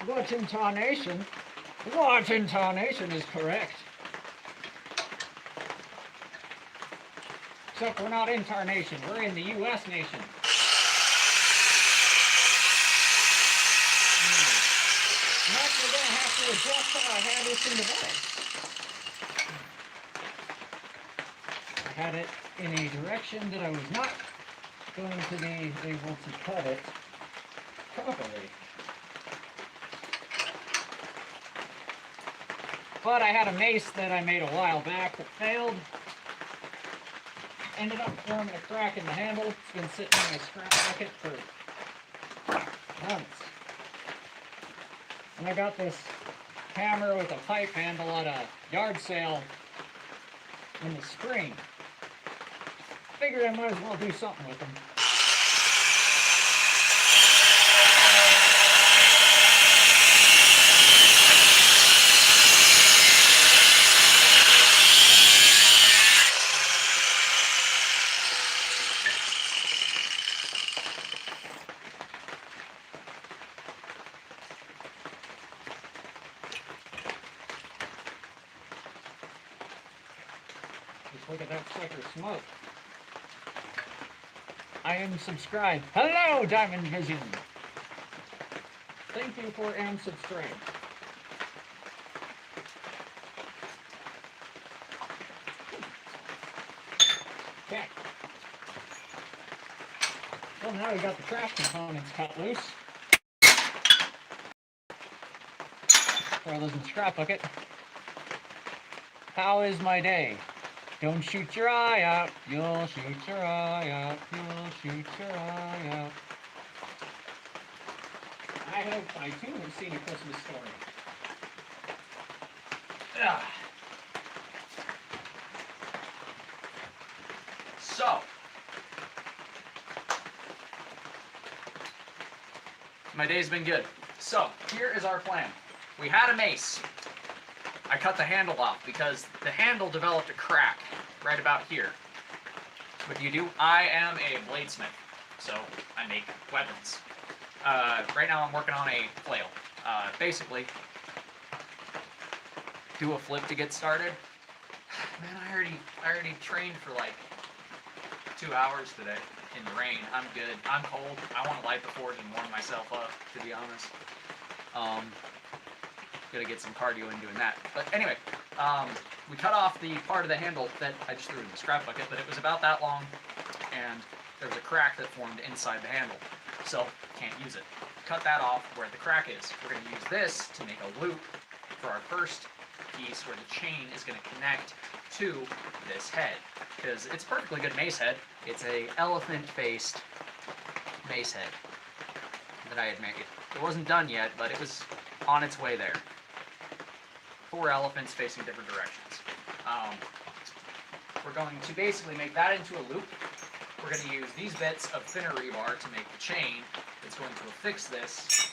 What intonation? What intonation is correct? Except we're not incarnation, we're in the U.S. nation. I'm actually going to have to adjust how I had this in the bag. I had it in a direction that I was not going to be able to cut it properly. But I had a mace that I made a while back that failed. Ended up forming a crack in the handle. It's been sitting in my scrap bucket for months. And I got this hammer with a pipe handle at a yard sale in the spring. Figured I might as well do something with them. Look at that sucker smoke. I am subscribed. Hello, Diamond Vision. Thank you for subscribed. Okay. Well, now we got the trash components cut loose. Throw those in the scrap bucket. How is my day? Don't shoot your eye out, you'll shoot your eye out, you'll shoot your eye out. I hope I too have seen A Christmas Story. Ugh. So, my day's been good. So, here is our plan. We had a mace. I cut the handle off because the handle developed a crack right about here. What do you do? I am a bladesmith, so I make weapons. Right now I'm working on a flail. Basically, do a flip to get started. Man, I already trained for like 2 hours today in the rain. I'm good. I'm cold. I want to light the forge and warm myself up, to be honest. Gotta get some cardio in doing that. But anyway, we cut off the part of the handle that I just threw in the scrap bucket, but it was about that long, and there was a crack that formed inside the handle, so can't use it. Cut that off where the crack is. We're going to use this to make a loop for our first piece where the chain is going to connect to this head, because it's a perfectly good mace head. It's a elephant-faced mace head that I had made. It wasn't done yet, but it was on its way there. 4 elephants facing different directions. We're going to basically make that into a loop. We're going to use these bits of thinner rebar to make the chain that's going to affix this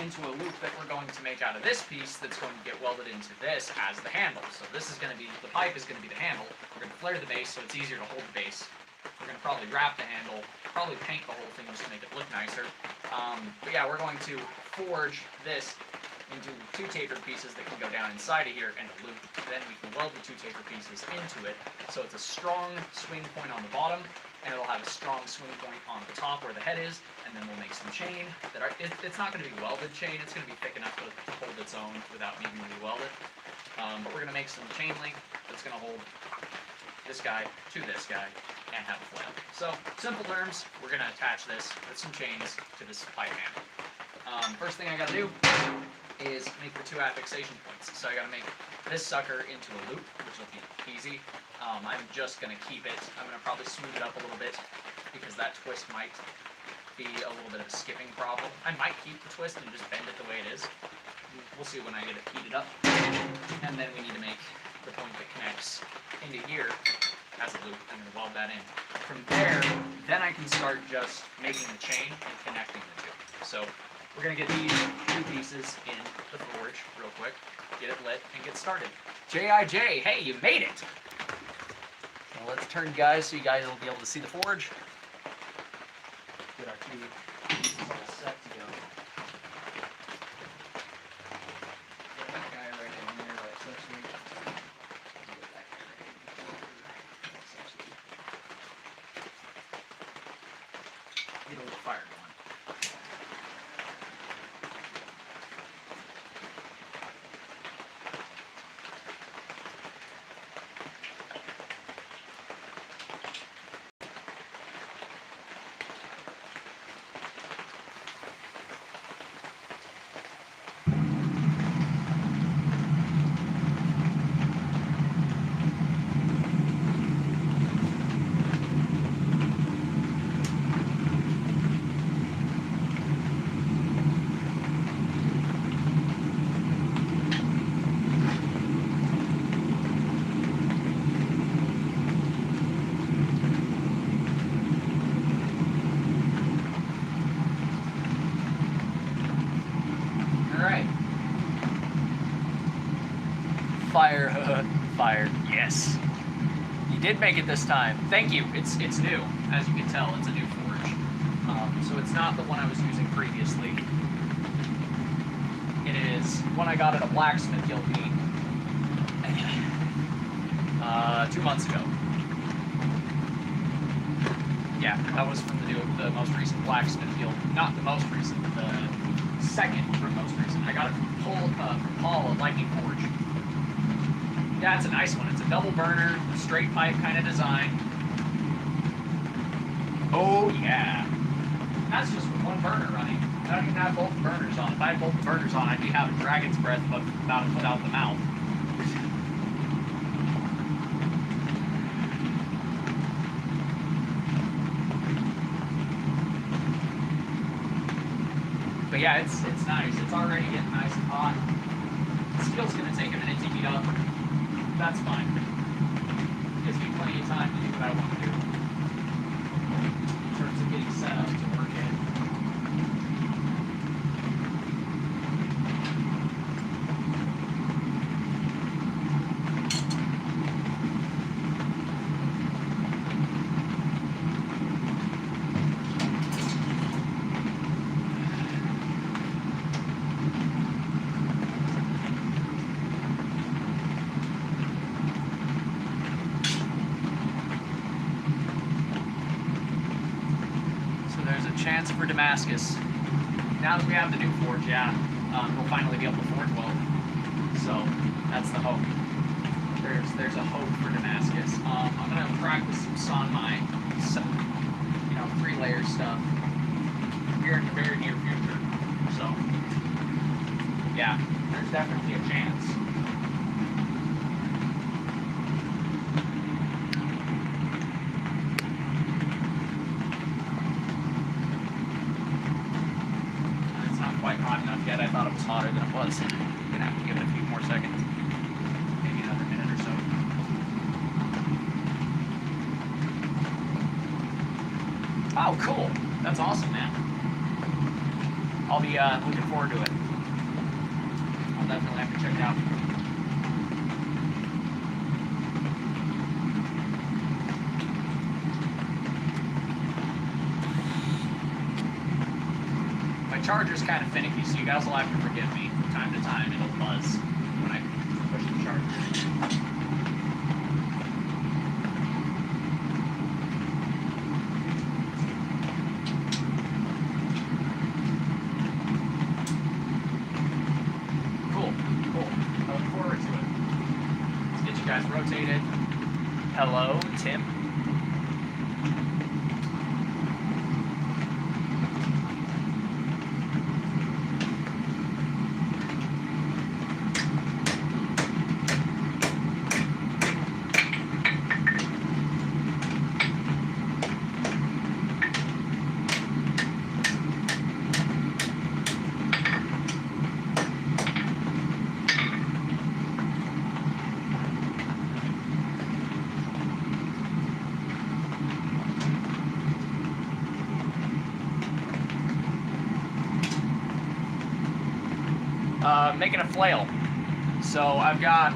into a loop that we're going to make out of this piece that's going to get welded into this as the handle. So this is going to be, the pipe is going to be the handle. We're going to flare the base so it's easier to hold the base. We're going to probably wrap the handle, probably paint the whole thing just to make it look nicer. But yeah, we're going to forge this into 2 tapered pieces that can go down inside of here and a loop. Then we can weld the 2 tapered pieces into it, so it's a strong swing point on the bottom, and it'll have a strong swing point on the top where the head is, and then we'll make some chain. It's not going to be welded chain, it's going to be thick enough to hold its own without needing to be welded. But we're going to make some chain link that's going to hold this guy to this guy and have a flail. So, simple terms, we're going to attach this with some chains to this pipe handle. First thing I got to do is make the 2 affixation points. So I got to make this sucker into a loop, which will be easy. I'm just going to keep it. I'm going to probably smooth it up a little bit because that twist might be a little bit of a skipping problem. I might keep the twist and just bend it the way it is. We'll see when I get it heated up. And then we need to make the point that connects into here as a loop. I'm going to weld that in. From there, then I can start just making the chain and connecting the 2. So we're going to get these 2 pieces in the forge real quick, get it lit, and get started. J.I.J., hey, you made it! Well, let's turn, guys, so you guys will be able to see the forge. Get our 2 pieces all set to go. fire going. Fire, fire, yes. You did make it this time. Thank you. It's new, as you can tell. It's a new forge. So it's not the one I was using previously. It is one I got at a blacksmith guild meeting 2 months ago. Yeah, that was from the most recent blacksmith guild. Not the most recent, the second from most recent. I got it from Paul, a lightning forge. Yeah, it's a nice one. It's a double burner, straight pipe kind of design. Oh yeah. That's just with one burner running. I don't even have both burners on. If I had both burners on, I'd be having dragon's breath about a foot out the mouth. But yeah, it's nice. It's already getting nice and hot. The steel's gonna take a minute to heat up. That's fine. Gives me plenty of time to do what I want to do in terms of getting set up to work in. Chance for Damascus. Now that we have the new forge, yeah, we'll finally be able to forge well. So that's the hope. There's a hope for Damascus. I'm gonna practice some my 3-layer stuff here in the very near future. So yeah, there's definitely a chance. Yet I thought it was hotter than it was. I'm gonna have to give it a few more seconds, maybe another minute or so. Oh, cool! That's awesome, man. I'll be looking forward to it. I'll definitely have to check it out. Charger's kind of finicky, so you guys will have to forgive me from time to time. It'll buzz when I push the charger. Cool. I look forward to it. Let's get you guys rotated. Hello, Tim. Making a flail. So I've got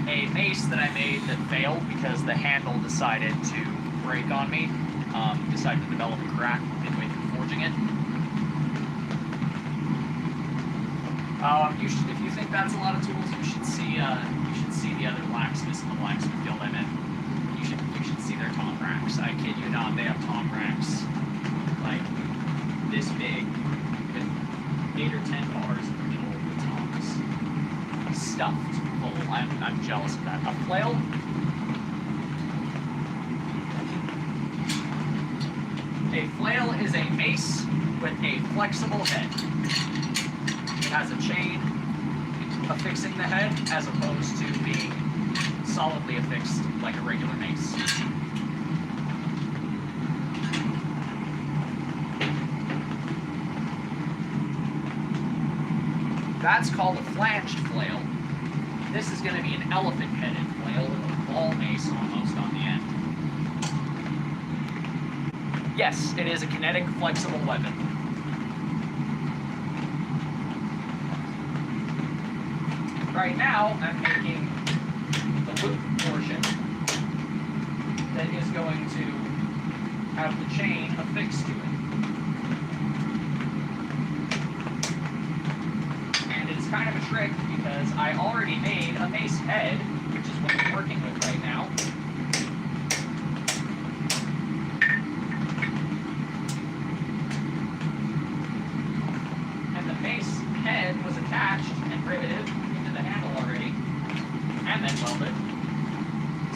a mace that I made that failed because the handle decided to break on me. Decided to develop a crack midway through forging it. If you think that's a lot of tools, you should see the other blacksmiths in the blacksmith guild I'm in. You should see their tom racks. I kid you not, they have tom racks like I'm jealous of that. A flail. A flail is a mace with a flexible head. It has a chain affixing the head as opposed to being solidly affixed like a regular mace. That's called a flanged flail. This is going to be an elephant-headed flail with a ball mace almost on the end. Yes, it is a kinetic, flexible weapon. Right now, I'm making the loop portion that is going to have the chain affixed to it. Kind of a trick because I already made a mace head, which is what I'm working with right now. And the mace head was attached and riveted into the handle already, and then welded.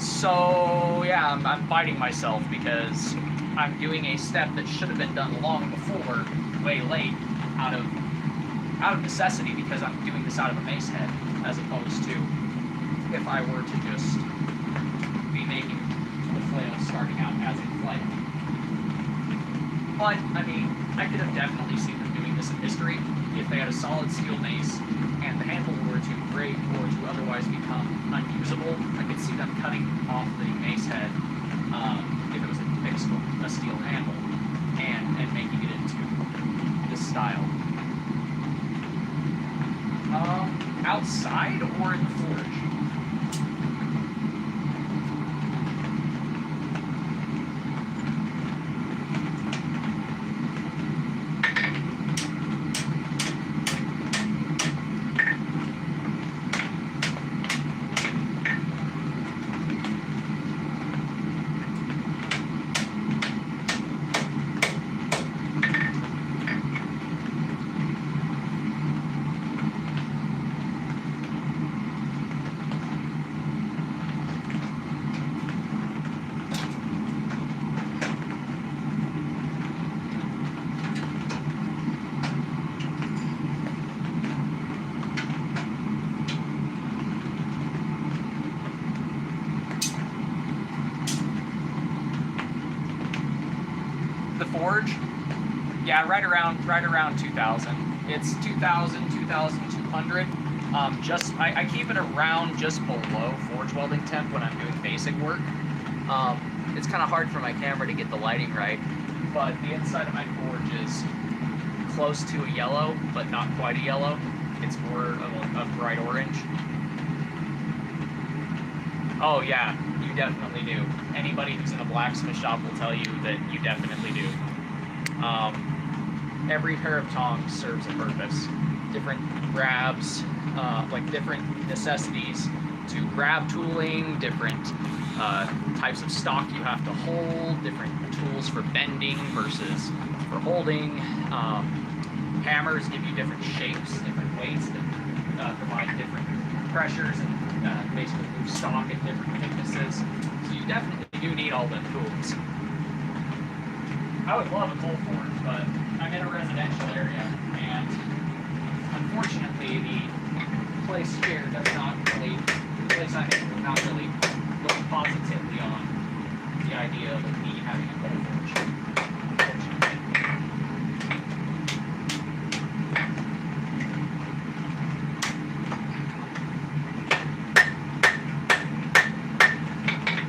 So yeah, I'm biting myself because I'm doing a step that should have been done long before, way late, out of necessity, because I'm doing this out of a mace head, as opposed to if I were to just be making the flail starting out as a flail. But, I mean, I could have definitely seen them doing this in history if they had a solid steel mace and the handle were to break or to otherwise become unusable. I could see them cutting off the mace head if it was a steel handle and making it into this style. Outside or in the forge? Forge, yeah, right around 2,000. It's 2,000, 2,200. I keep it around just below forge welding temp when I'm doing basic work. It's kind of hard for my camera to get the lighting right, but the inside of my forge is close to a yellow, but not quite a yellow. It's more of a bright orange. Oh yeah, you definitely do. Anybody who's in a blacksmith shop will tell you that you definitely do. Every pair of tongs serves a purpose. Different grabs, like different necessities to grab tooling, different types of stock you have to hold, different tools for bending versus for holding. Hammers give you different shapes, different weights that provide different pressures and basically move stock at different thicknesses. So you definitely do need all the tools. I would love a coal forge, but I'm in a residential area, and unfortunately the place here does not really, the place I'm in does not really look positively on the idea of me having a coal forge, unfortunately.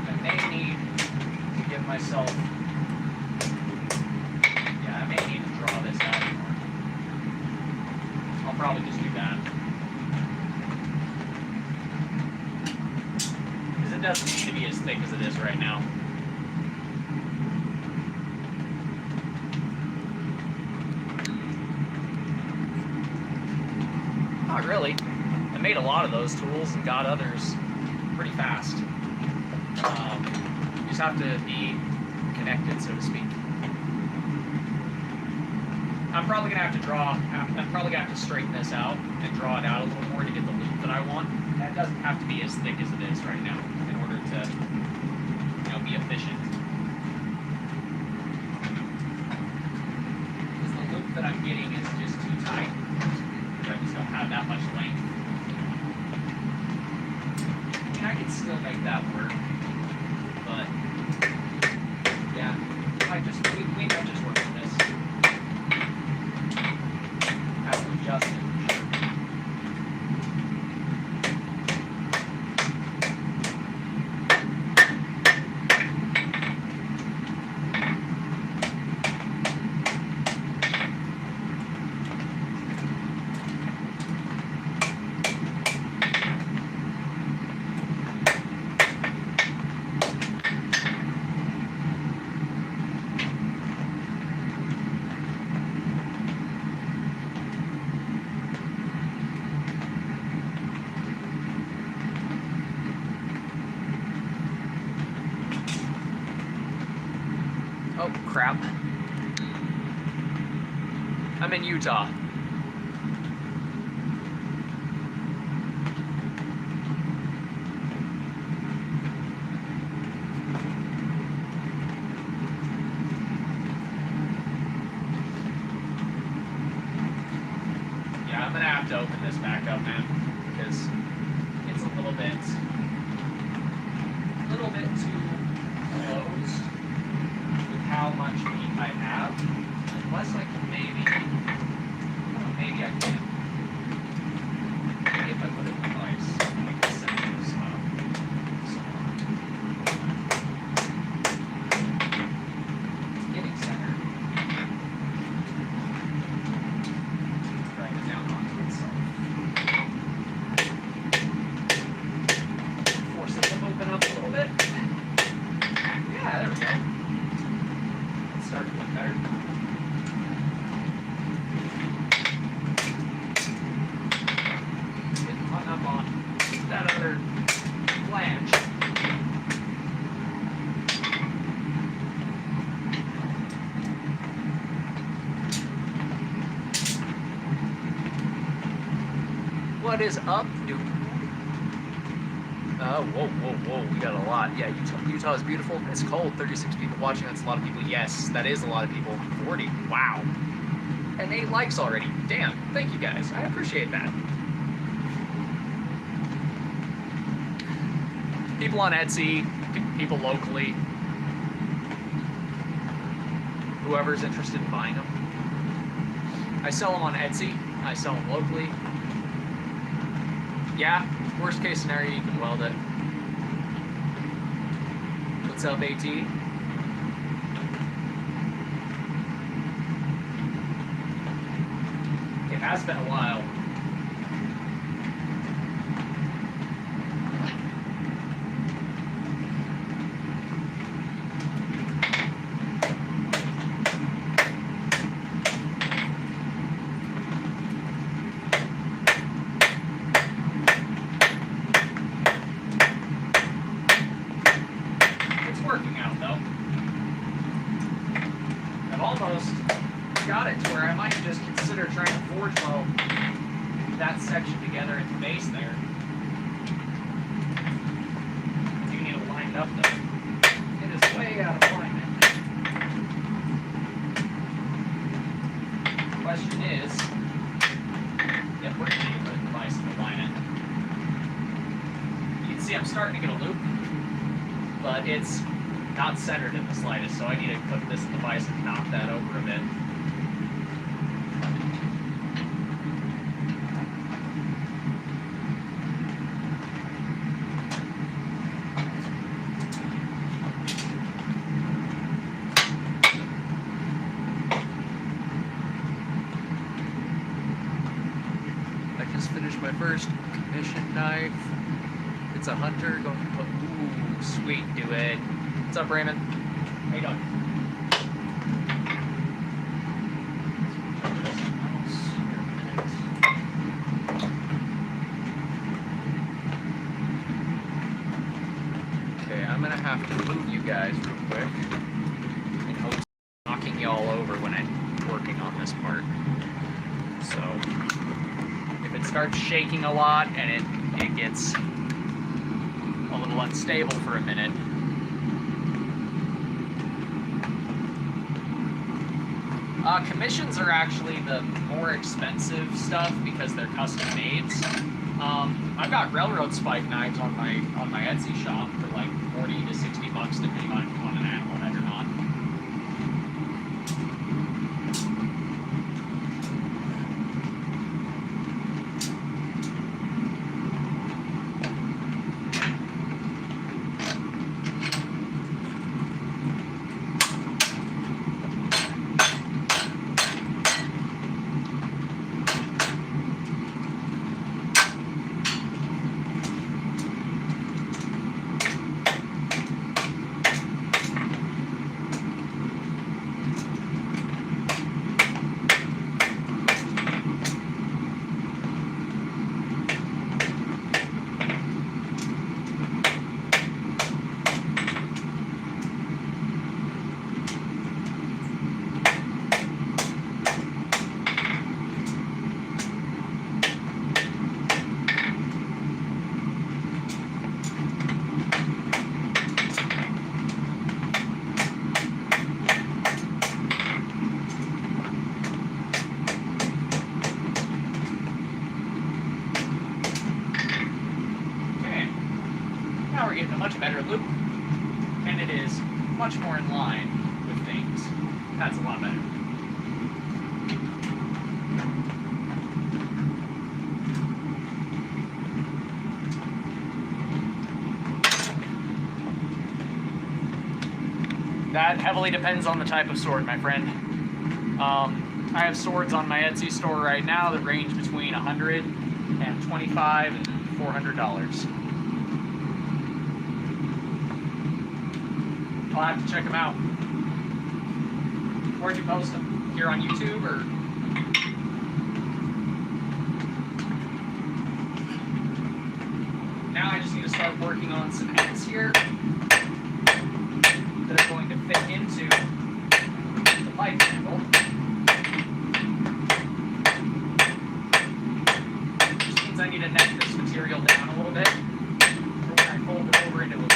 I may need to give myself probably just do that. Because it doesn't need to be as thick as it is right now. Not really. I made a lot of those tools and got others pretty fast. You just have to be connected, so to speak. I'm probably gonna have to straighten this out and draw it out a little more to get the loop that I want. That doesn't have to be as thick as it is right now in order to, be efficient. Because the loop that I'm getting is just too tight. I just don't have that much length. I mean, I could still make that work, but yeah, we might just work with this. Have to adjust it. Oh, crap. I'm in Utah. Yeah, I'm gonna have to open this back up, man, because it's a little bit too closed. How much meat I have, unless I can maybe I can. Maybe if I put it in the vise, I can set this up. It's getting centered. Drag it down onto itself. Force it to open up a little bit. Yeah, there we go. Start to look better. Getting hung up on that other flange. What is up, dude? Whoa. We got a lot. Yeah, Utah is beautiful. It's cold. 36 people watching. That's a lot of people. Yes, that is a lot of people. 40. Wow. And 8 likes already. Damn. Thank you guys. I appreciate that. People on Etsy, people locally, whoever's interested in buying them. I sell them on Etsy. I sell them locally. Yeah, worst case scenario, you can weld it. What's up, AT? It has been a while. Working out though. I've almost got it to where I might just consider trying to forge weld that section together at the base there. I do need to line it up though. It is way out of alignment. The question is, yep, we're going to need to put the device to align it. You can see I'm starting to get a loop, but it's not centered in the slightest, so I need to clip this in the vise and knock that over a bit. I just finished my first commission knife. It's a Hunter going to put, ooh, sweet, do it. What's up, Raymond? How you doing? Okay, I'm gonna have to move you guys real quick in hopes of knocking y'all over when I work working on this part. So if it starts shaking a lot and it gets a little unstable for a minute, commissions are actually the more expensive stuff because they're custom made. I've got railroad spike knives on my Etsy shop for like 40 to 60 bucks depending on if you want an animal head or not. Now we're getting a much better loop, and it is much more in line with things. That's a lot better. That heavily depends on the type of sword, my friend. I have swords on my Etsy store right now that range between $125 and $400. I'll have to check them out. Where'd you post them? Here on YouTube or? Now I just need to start working on some heads here that are going to fit into the pipe handle. Which means I need to neck this material down a little bit for when I fold it over into a loop.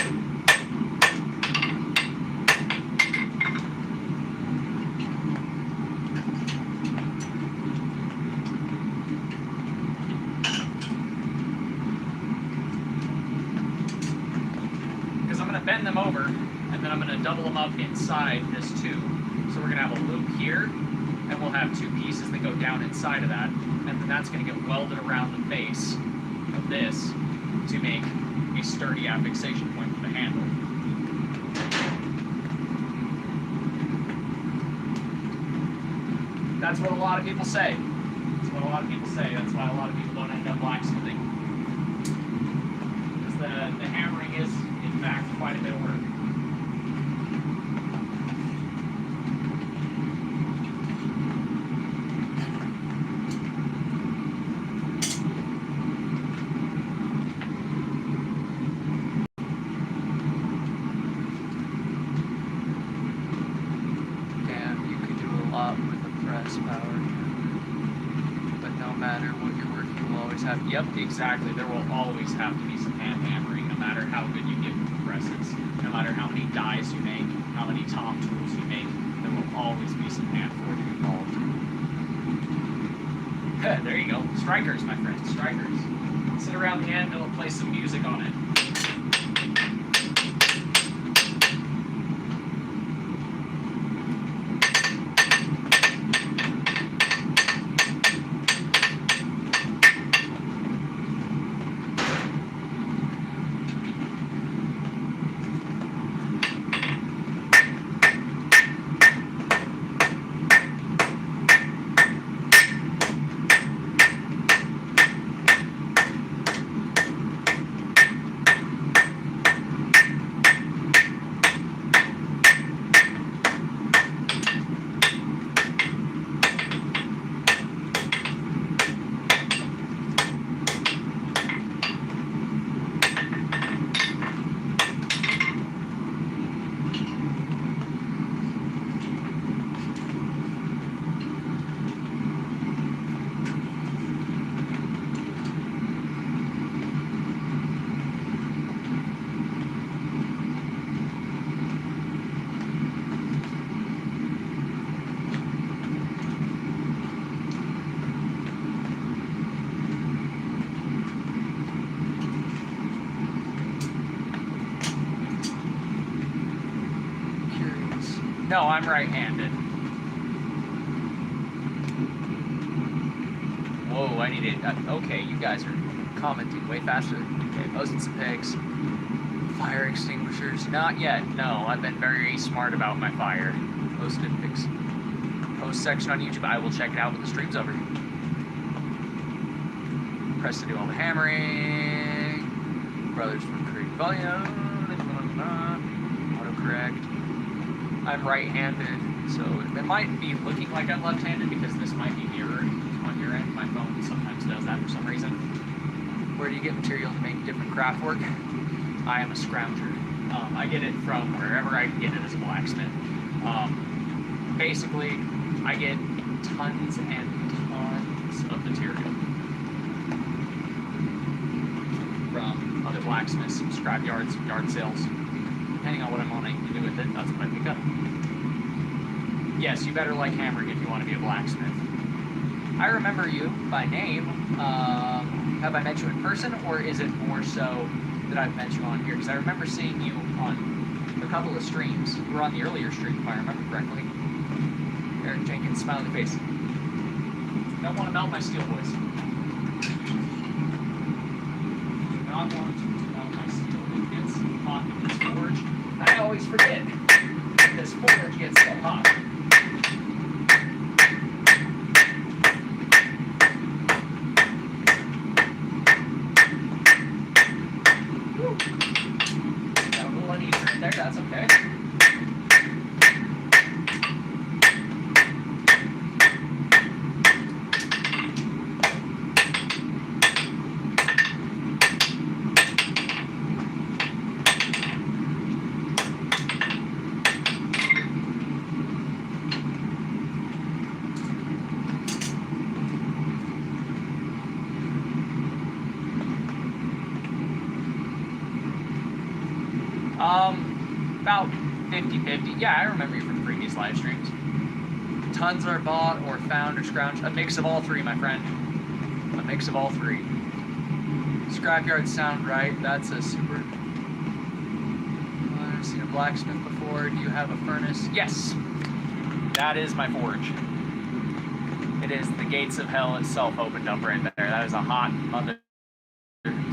Bend them over, and then I'm going to double them up inside this tube. So we're going to have a loop here, and we'll have two pieces that go down inside of that, and then that's going to get welded around the base of this to make a sturdy affixation point for the handle. That's what a lot of people say. That's what a lot of people say. That's why a lot of people don't end up blacksmithing. Because the hammering is, in fact, quite a bit of work. Damn, you could do a lot with a press power. But no matter what you're working, you'll always have. Yep, exactly. There will always have to be some hand hammering, no matter how good you get with the presses. No matter how many dies you make, how many top tools you make, there will always be some hand forging involved. There you go. Strikers, my friend. Strikers. Sit around the anvil and play some music on it. No, I'm right-handed. Whoa, I need it. Okay, you guys are commenting way faster. Okay, posting some pics. Fire extinguishers. Not yet. No, I've been very smart about my fire. Posted pics. Post section on YouTube. I will check it out when the stream's over. Press to do all the hammering. Brothers from Creek Volume. Autocorrect. I'm right-handed, so it might be looking like I'm left-handed because this might be mirrored on your end. My phone sometimes does that for some reason. Where do you get material to make different craft work? I am a scrounger. I get it from wherever I can get it as a blacksmith. Basically, I get tons and tons of material from other blacksmiths, scrap yards, yard sales. Depending on what I'm wanting to do with it, that's what I pick up. Yes, you better like hammering if you want to be a blacksmith. I remember you by name. Have I met you in person, or is it more so that I've met you on here? Because I remember seeing you on a couple of streams. You were on the earlier stream, if I remember correctly. Eric Jenkins, smiley face. Don't want to melt my steel, boys. Do not want to melt my steel. It gets hot in this forge. I always forget this forge gets so hot. Woo. Got a little uneven right there, that's okay. About 50-50. Yeah, I remember you from previous live streams. Tons are bought or found or scrounged. A mix of all three, my friend. A mix of all three. Scrapyards sound right. That's a super... I've never seen a blacksmith before. Do you have a furnace? Yes. That is my forge. It is the gates of hell itself opened up right there. That is a hot mother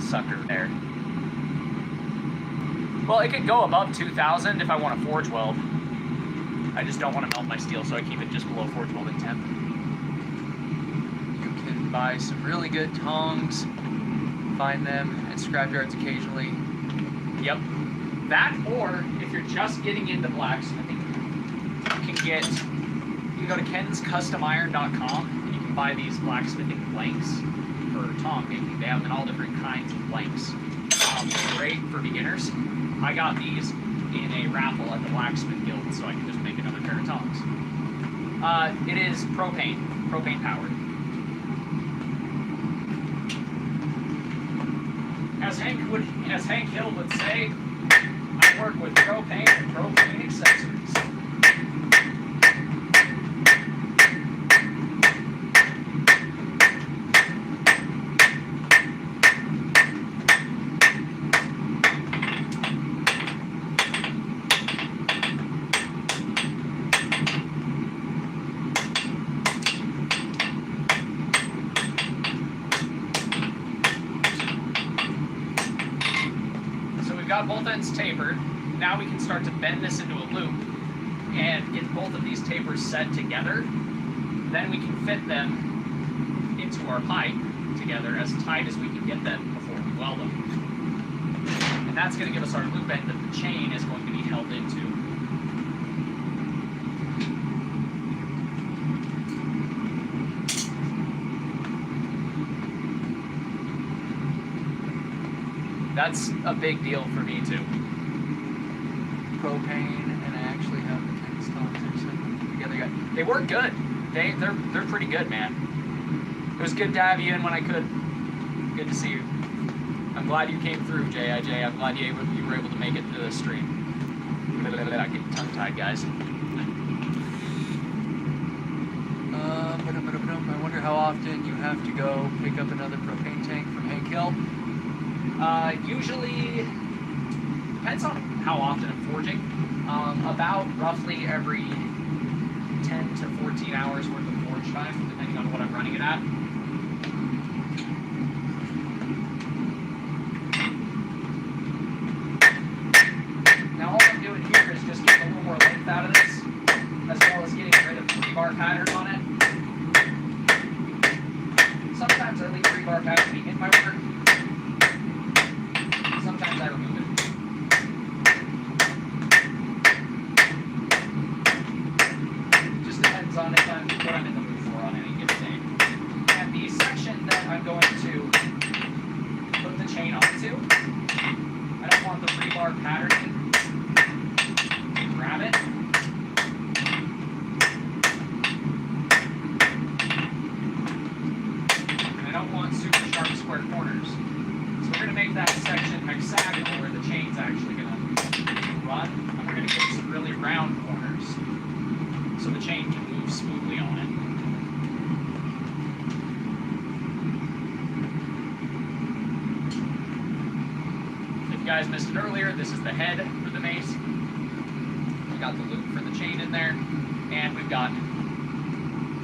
sucker there. Well, it could go above 2,000 if I want to forge weld. I just don't want to melt my steel, so I keep it just below forge welding temp. You can buy some really good tongs, find them at scrapyards occasionally. Yep. That, or if you're just getting into blacksmithing, you can go to kenscustomiron.com and you can buy these blacksmithing blanks for tong making. They have them in all different kinds of blanks. Great for beginners. I got these in a raffle at the Blacksmith Guild, so I can just make another pair of tongs. It is propane powered. As Hank Hill would say, I work with propane and propane accessories. Got both ends tapered. Now we can start to bend this into a loop and get both of these tapers set together. Then we can fit them into our pipe together as tight as we can get them before we weld them. And that's going to give us our loop end that the chain is going to be held into. That's a big deal for me too. Propane, and I actually have the 10 stocks together. They work good. They're pretty good, man. It was good to have you in when I could. Good to see you. I'm glad you came through, J.I.J. I'm glad you were able to make it to the stream. I get tongue-tied, guys. I wonder how often you have to go pick up another propane tank from Hank Hill. Usually, depends on how often I'm forging. About roughly every 10 to 14 hours worth of forge time, depending on what I'm running it at. Now all I'm doing here is just getting a little more length out of this, as well as getting rid of the rebar pattern on it. Sometimes I leave rebar pattern in my work. Sometimes I remove it. Just depends on if what I'm in the mood for on any given day. And the section that I'm going to put the chain onto, I don't want the rebar patterning to grab it. And I don't want super sharp square corners. So we're going to make that section hexagonal where the chain's actually going to run. And we're going to get some really round corners so the chain can move smoothly on it. If you guys missed it earlier, this is the head for the mace. We got the loop for the chain in there, and we've got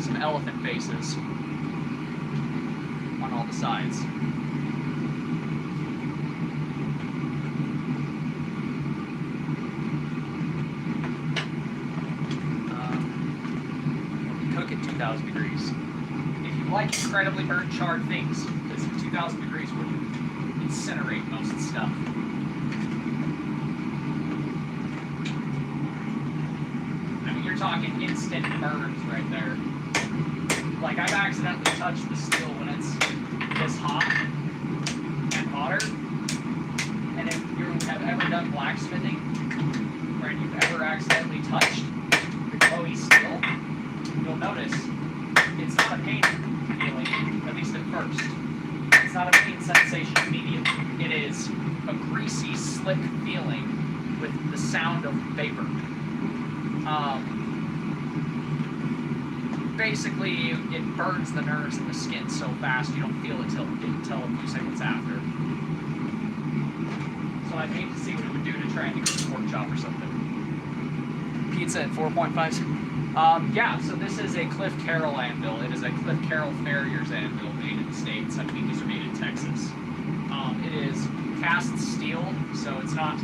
some elephant faces on all the sides. Cook at 2,000 degrees. If you like incredibly burnt, charred things, this 2,000 degrees would incinerate most stuff. I mean, you're talking instant burns right there. Like, I've accidentally touched the steel when it's this hot and hotter. And if you have ever done blacksmithing, or you've ever accidentally touched the glowy steel, you'll notice it's not a pain feeling, at least at first. It's not a pain sensation immediately. It is a greasy, slick feeling with the sound of vapor. Basically, it burns the nerves in the skin so fast you don't feel it until a few seconds after. So I'd hate to see what it would do to try and get a pork chop or something. Pizza at 4.5. Yeah, so this is a Cliff Carroll anvil. It is a Cliff Carroll Farrier's anvil made in the States. I believe these are made in Texas. It is cast steel, so it's not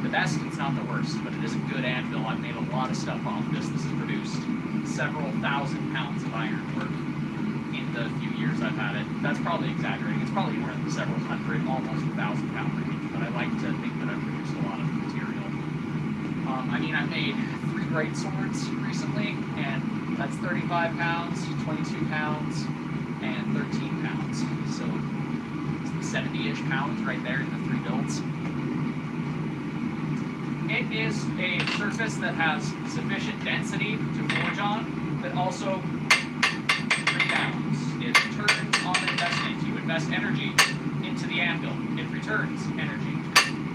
the best, it's not the worst, but it is a good anvil. I've made a lot of stuff off this. This has produced several thousand pounds of ironwork in the few years I've had it. That's probably exaggerating. It's probably more than several hundred, almost 1,000 pound range, but I like to think that I've produced a lot of material. I mean, I've made 3 great swords recently, and that's 35 pounds, 22 pounds, and 13 pounds. So it's the 70-ish pounds right there in the 3 builds. It is a surface that has sufficient density to forge on, but also rebounds. It returns on investment. You invest energy into the anvil. It returns energy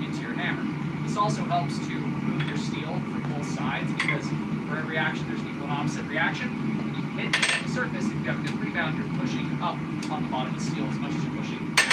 into your hammer. This also helps to move your steel from both sides, because for every action there's an equal and opposite reaction. When you hit the surface, if you have a good rebound, you're pushing up on the bottom of the steel as much as you're pushing down.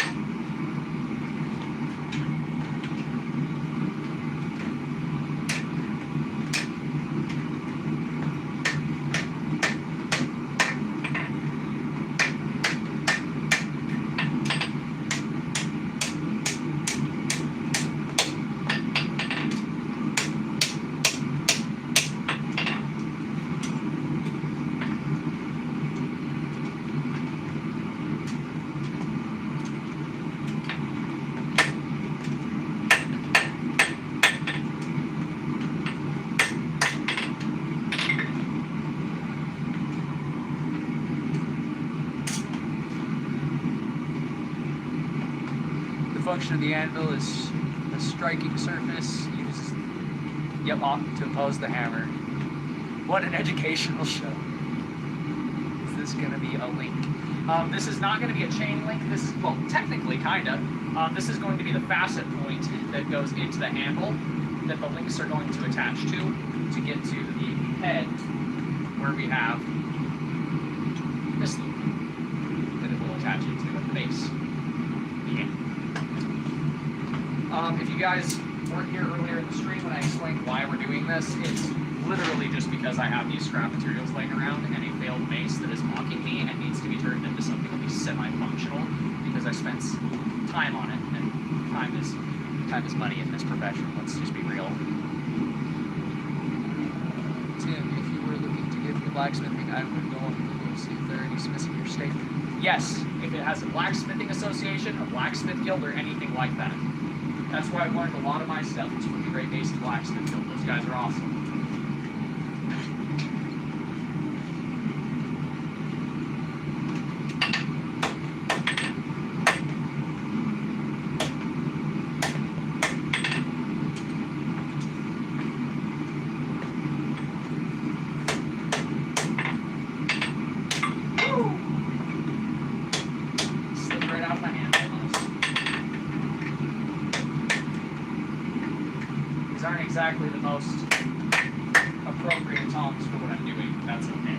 The function of the anvil is a striking surface used to oppose the hammer. What an educational show. Is this going to be a link? This is not going to be a chain link. This is, well, technically, kind of. This is going to be the facet point that goes into the handle that the links are going to attach to get to the head, where we have this loop that it will attach into at the base. Yeah. If you guys weren't here earlier in the stream when I explained why we're doing this, it's literally just because I have these scrap materials laying around and a failed mace that is mocking me and needs to be turned into something at least semi-functional because I spent time on it, and time is money in this profession. Let's just be real. Tim, if you were looking to get into blacksmithing, I would go on Google, see if there are any smiths in your state. Yes, if it has a blacksmithing association, a blacksmith guild, or anything like that. That's where I've learned a lot of my stuff. It's from the Great Basin Blacksmith Guild. Those guys are awesome. Aren't exactly the most appropriate tongs for what I'm doing, but that's okay.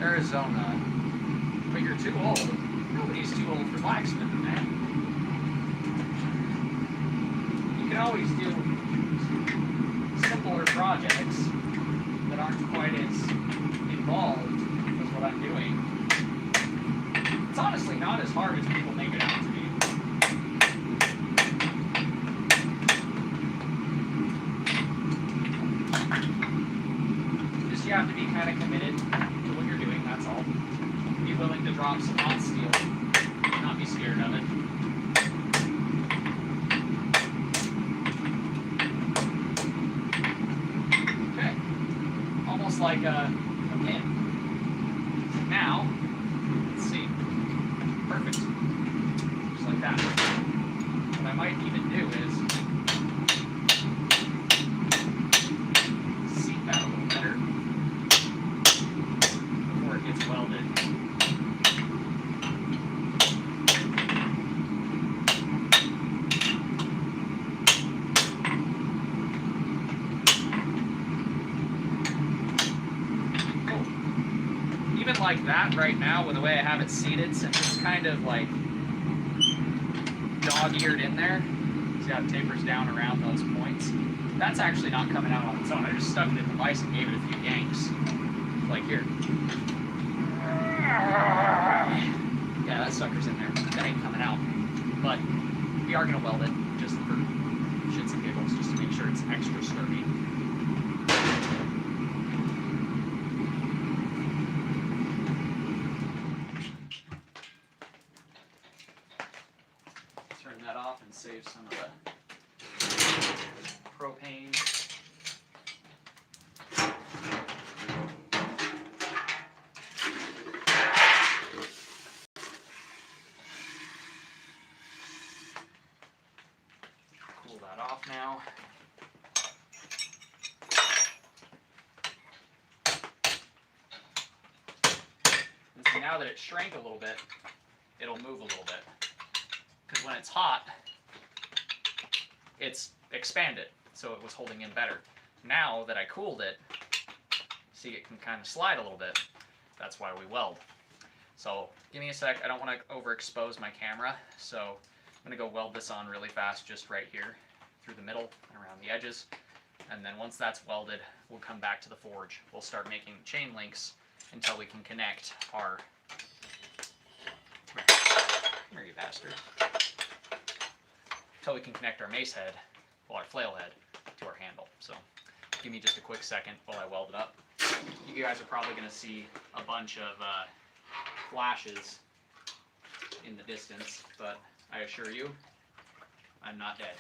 Arizona. But you're too old. Nobody's too old for blacksmithing, man. You can always do simpler projects that aren't quite as involved as what I'm doing. It's honestly not as hard as people make it out to be. Just you have to be kind of committed to what you're doing, that's all. Be willing to drop some hot steel, not be scared of it. Okay, almost like a pin. Now, let's see, perfect, just like that. What I might even do is seat that a little better before it gets welded. Even like that right now, with the way I have it seated, since it's kind of like dog-eared in there, see how it tapers down around those points? That's actually not coming out on its own. I just stuck it in the vise and gave it a few yanks. Like here. Yeah, that sucker's in there. That ain't coming out. But we are going to weld it just for shits and giggles, just to make sure it's extra sturdy. Turn that off and save some of the propane. Cool that off now. And see, now that it shrank a little bit, it'll move a little bit. Because when it's hot, it's expanded, so it was holding in better. Now that I cooled it, see, it can kind of slide a little bit. That's why we weld. So give me a sec. I don't want to overexpose my camera, so I'm going to go weld this on really fast just right here through the middle and around the edges. And then once that's welded, we'll come back to the forge. We'll start making chain links until we can connect our... Come here, you bastard. Until we can connect our mace head, well, our flail head, to our handle. So give me just a quick second while I weld it up. You guys are probably going to see a bunch of flashes in the distance, but I assure you, I'm not dead.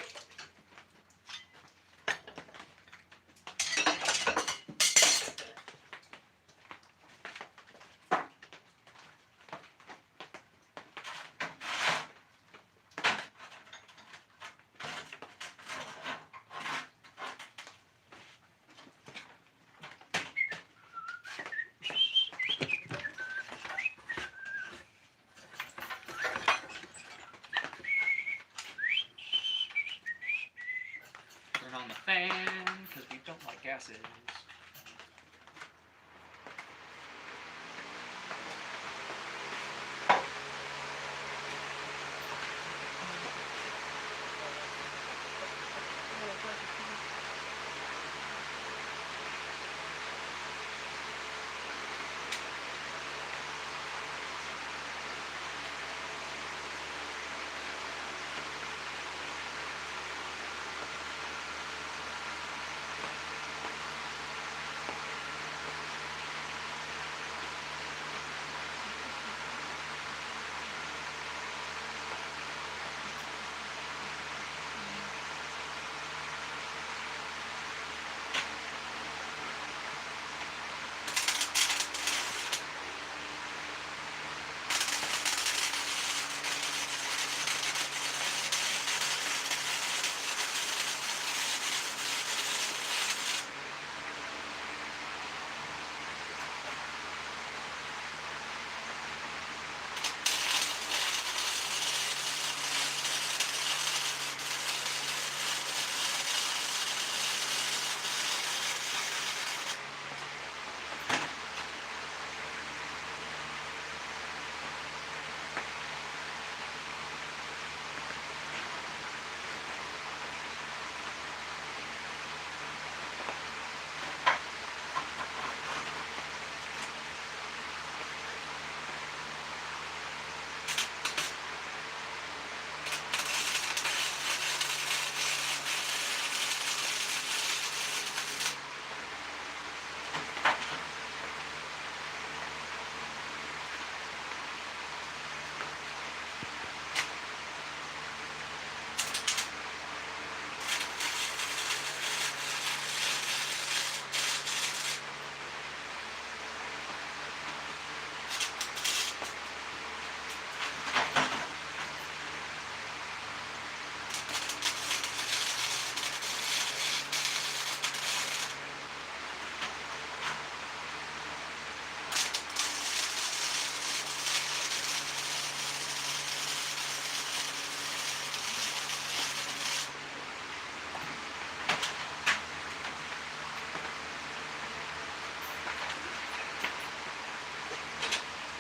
turn on the fan, because we don't like gases.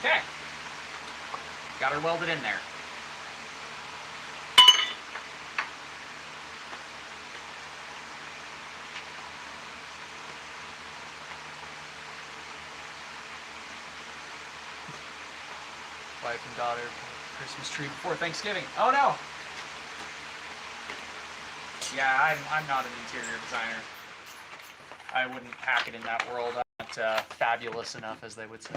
Okay. Got her welded in there. Wife and daughter Christmas tree before Thanksgiving. Oh no! Yeah, I'm not an interior designer. I wouldn't hack it in that world. I'm not fabulous enough, as they would say.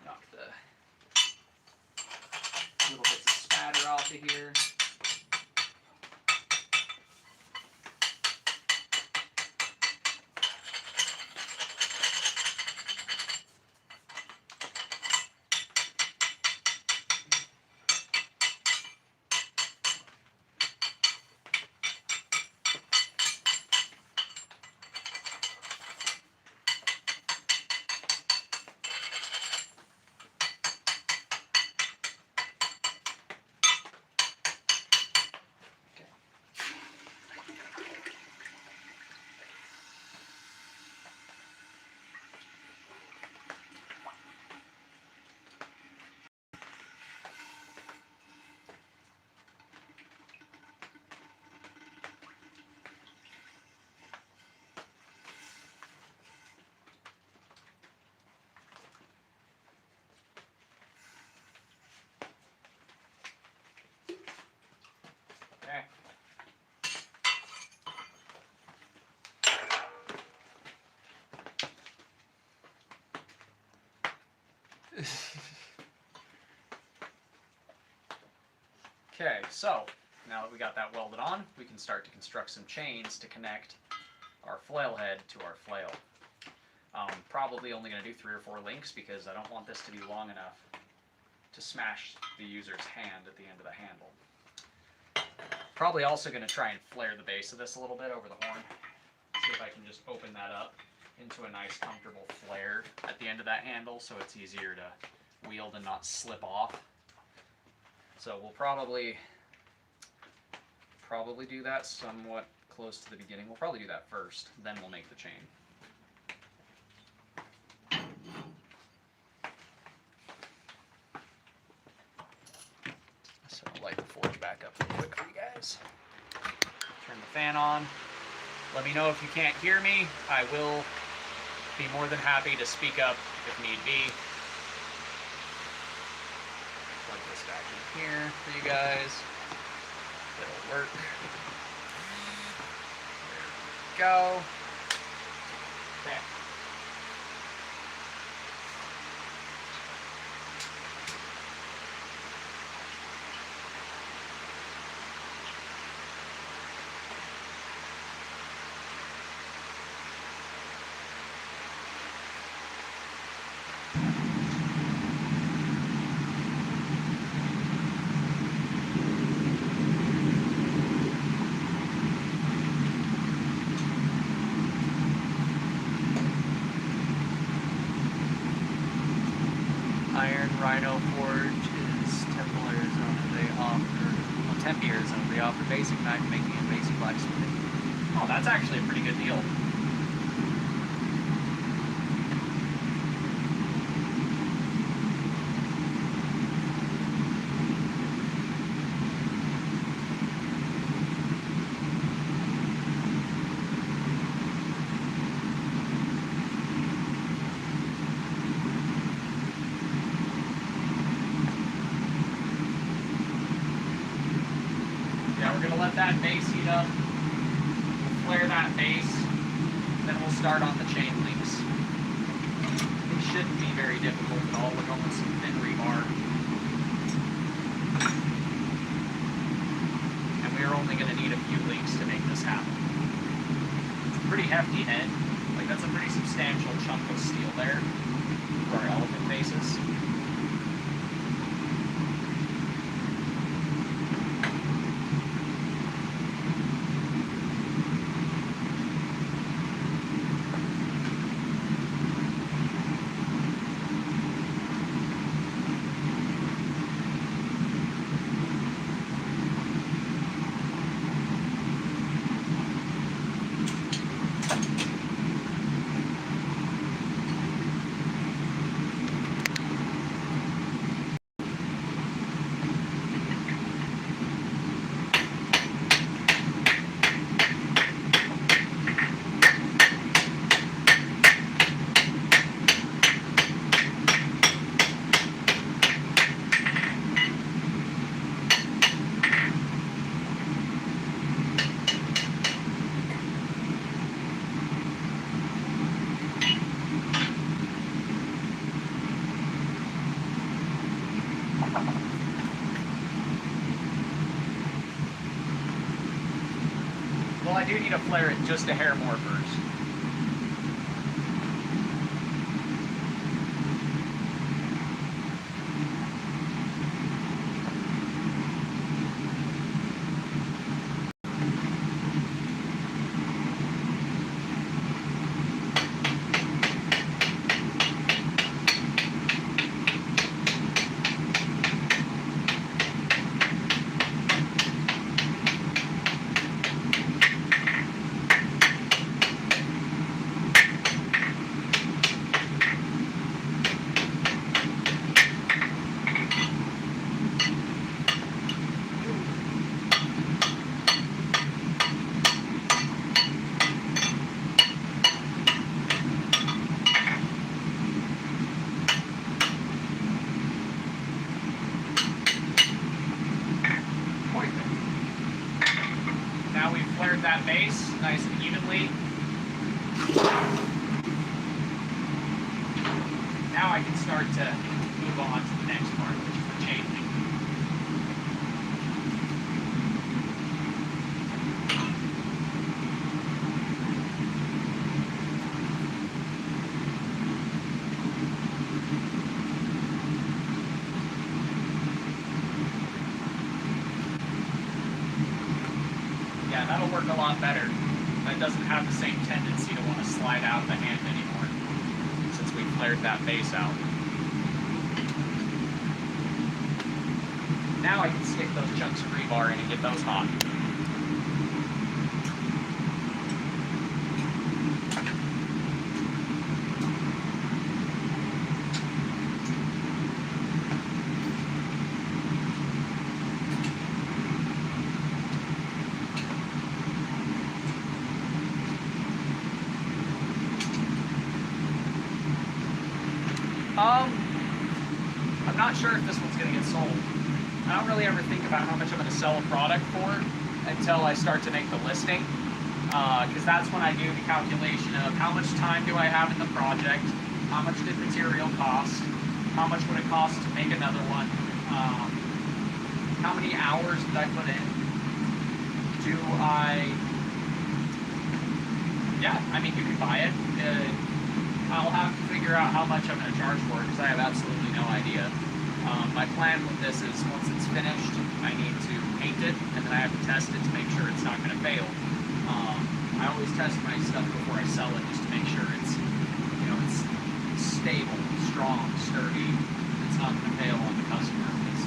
Knock the little bits of spatter off of here. Okay. Okay, so now that we got that welded on, we can start to construct some chains to connect our flail head to our flail. Probably only going to do 3 or 4 links because I don't want this to be long enough to smash the user's hand at the end of the handle. Probably also going to try and flare the base of this a little bit over the horn. See if I can just open that up into a nice comfortable flare at the end of that handle so it's easier to wield and not slip off. So we'll probably do that somewhat close to the beginning. We'll probably do that first, then we'll make the chain. So I'll light the forge back up real quick for you guys. Turn the fan on. Let me know if you can't hear me. I will be more than happy to speak up if need be. Plug this back in here for you guys. It'll work. There we go. Okay. Iron Rhino Forge is Temple, Arizona. They offer, Tempe, Arizona. They offer basic knife making and basic blacksmithing. Oh, that's actually a pretty good deal. Yeah, we're going to let that base heat up. We'll flare that base. Then we'll start on the chain links. It shouldn't be very difficult at all. We're going with some thin rebar. And we are only going to need a few links to make this happen. It's a pretty hefty head. Like, that's a pretty substantial chunk of steel there for our elephant bases. Well, I do need to flare it just a hair more first. Now we've flared that base nice and evenly. Now I can start to move on to the next part, which is the chain link. Yeah, that'll work a lot better. That doesn't have the same tendency to want to slide out of the hand anymore, since we flared that base out. now I can stick those chunks of rebar in and get those hot. I'm not sure if this one's going to get sold. I don't really ever think about how much I'm going to sell a product for until I start to make the listing, because that's when I do the calculation of how much time do I have in the project, how much did material cost, how much would it cost to make another one, how many hours did I put in, I mean, you can buy it. I'll have to figure out how much I'm going to charge for it because I have absolutely no idea. My plan with this is once it's finished, I need to paint it, and then I have to test it to make sure it's not going to fail. I always test my stuff before I sell it just to make sure it's, it's stable, strong, sturdy. It's not going to fail on the customer because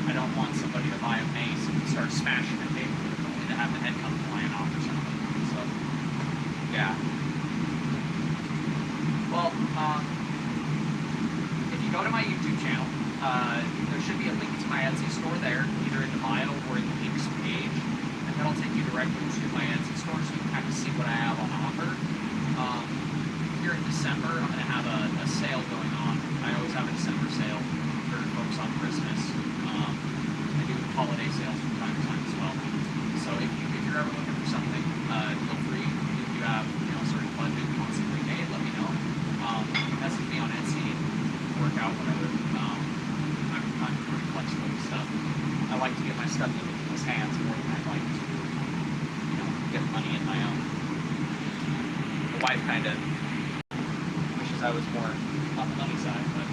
I don't want somebody to buy a mace and start smashing the table with it only to have the head come flying off or something. So, yeah. Well, if you go to my YouTube channel, there should be a link to my Etsy store there, either in the bio or in the links page, and that'll take you directly to my Etsy store so you can kind of see what I have on offer. Here in December, I'm going to have a sale going on. I always have a December sale for folks on Christmas. I do holiday sales from time to time as well. So if you're ever looking for something, feel free. If you have a certain budget you want something made, let me know. Message me on Etsy and work out whatever. I'm pretty flexible with stuff. I like to get my stuff into people's hands more than I like to, get money in my own. The wife kind of wishes I was more on the money side, but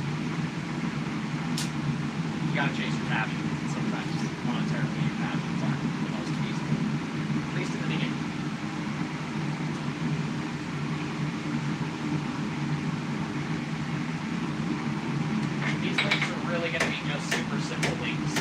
you gotta chase your passion. Sometimes monetarily your passions aren't the most feasible, at least in the beginning. These links are really going to be just super simple links.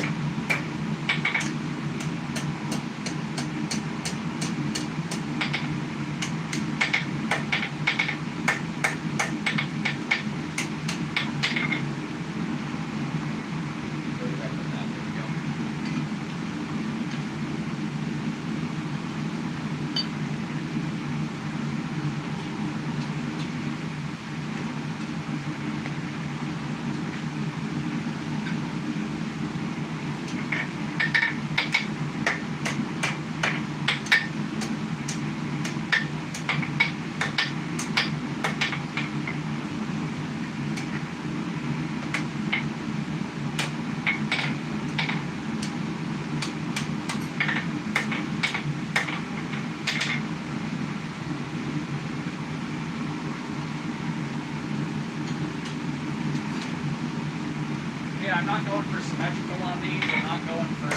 I'm not going for symmetrical on these. I'm not going for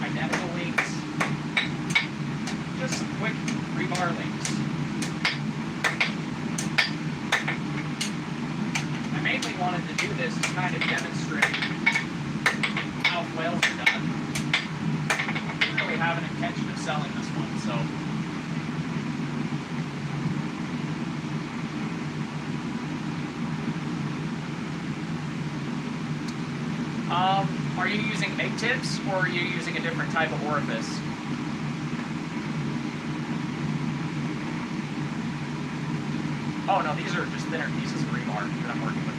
identical links. Just quick rebar links. I mainly wanted to do this to kind of demonstrate how flails are done. I didn't really have an intention of selling this one, so. Are you using MIG tips, or are you using a different type of orifice? Oh no, these are just thinner pieces of rebar that I'm working with.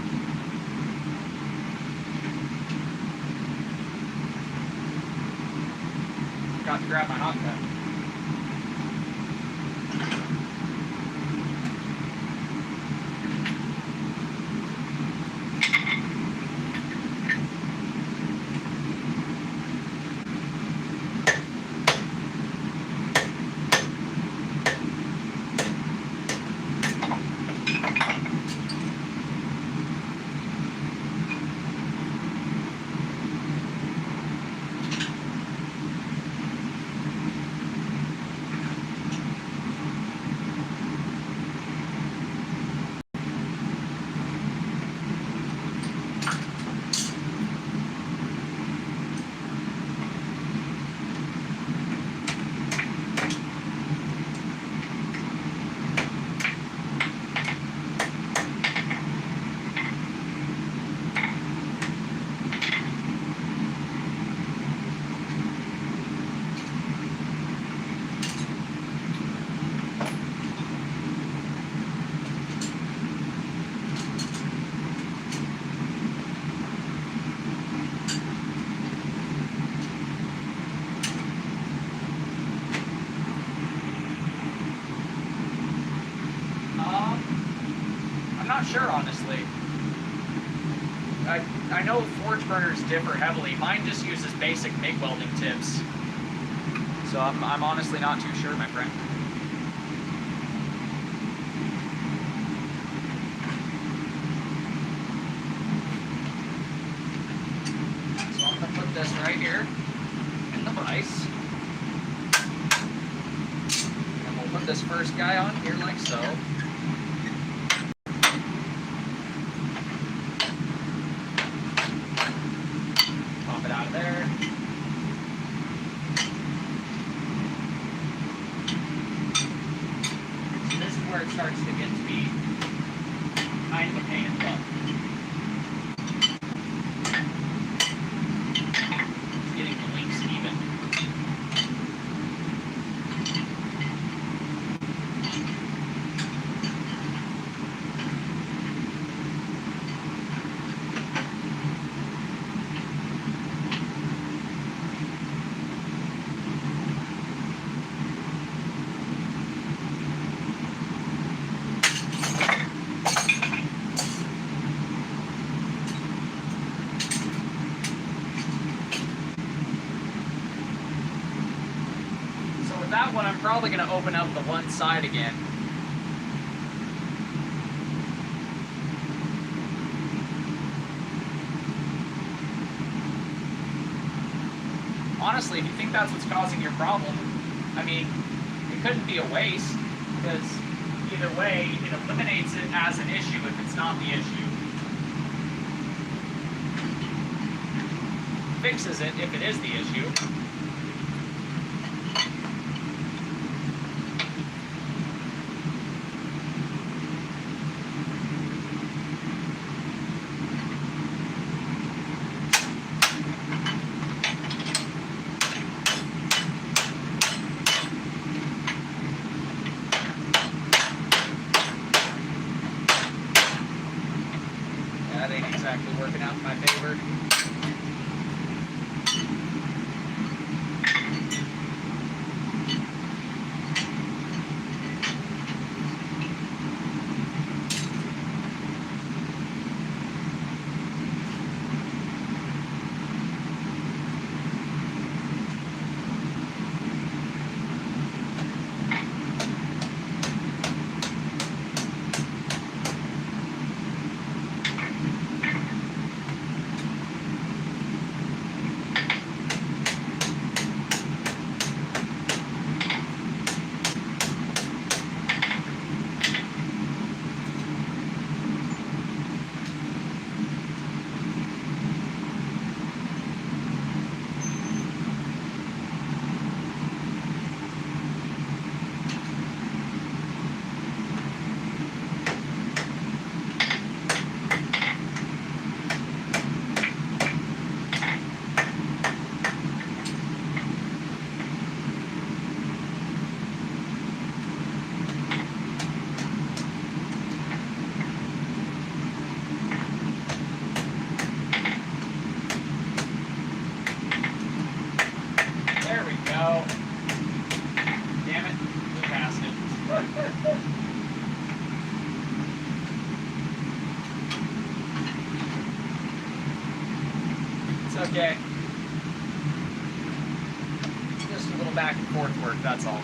Got to grab my hot gun. burners differ heavily. Mine just uses basic MIG welding tips. So I'm honestly not too sure, my friend. So I'm going to put this right here in the vise. And we'll put this first guy on here like so. Pop it out of there. So this is where it starts to get to be kind of a pain in the butt. Getting the links even. That one, I'm probably going to open up the one side again. Honestly, if you think that's what's causing your problem, I mean, it couldn't be a waste, because either way, it eliminates it as an issue if it's not the issue. Fixes it if it is the issue. That ain't exactly working out in my favor. Damn it, we passed it. It's okay. Just a little back and forth work, that's all.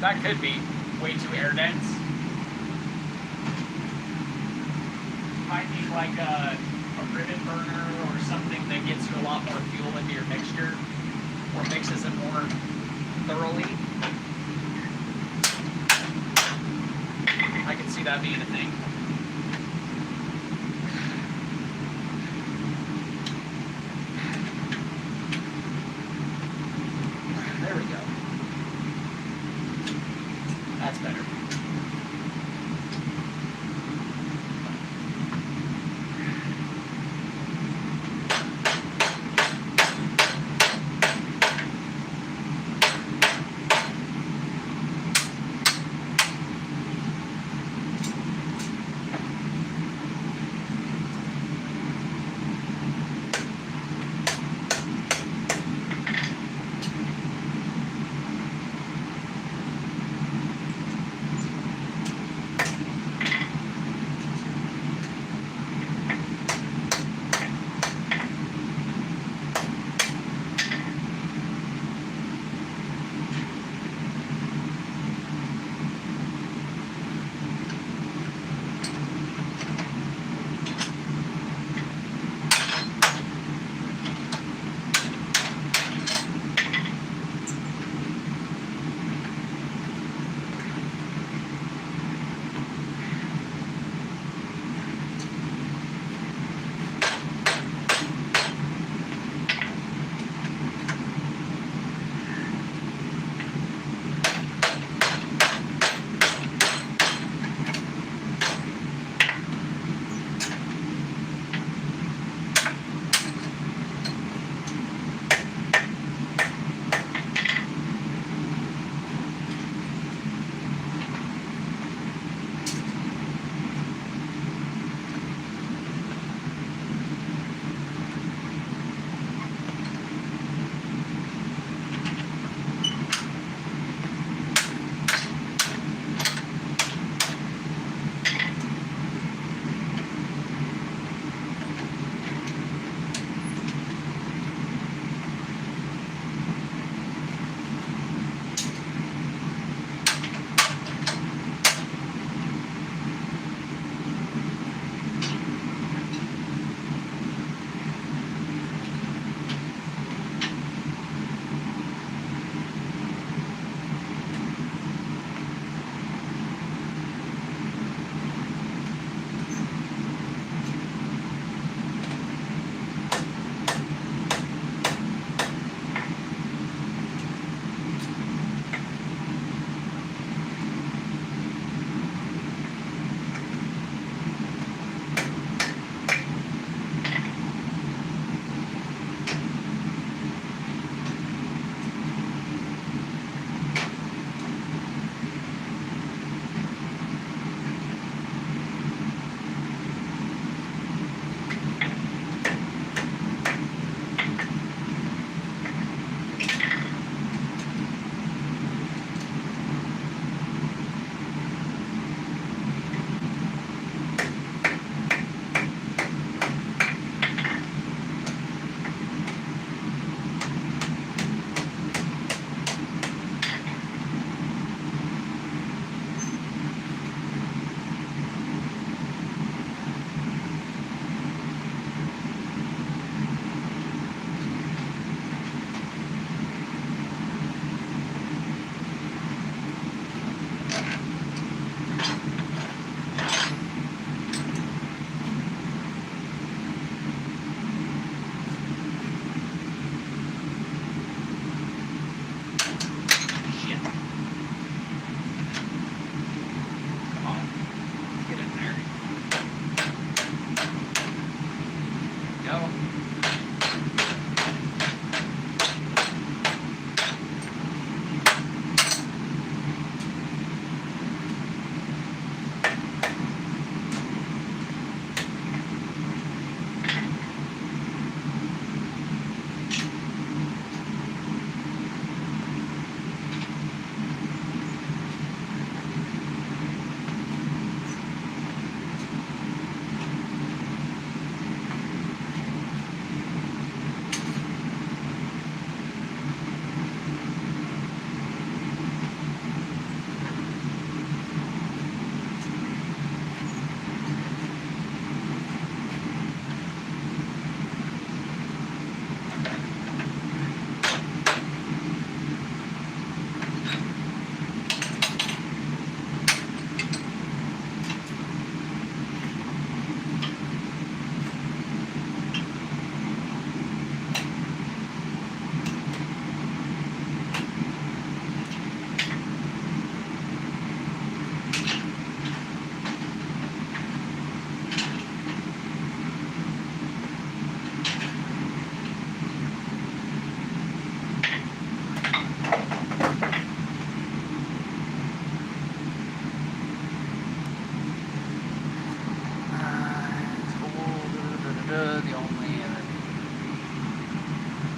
That could be way too air dense. Might need like a rivet burner or something that gets you a lot more fuel into your mixture, or mixes it more thoroughly. I can see that being a thing. There we go. better.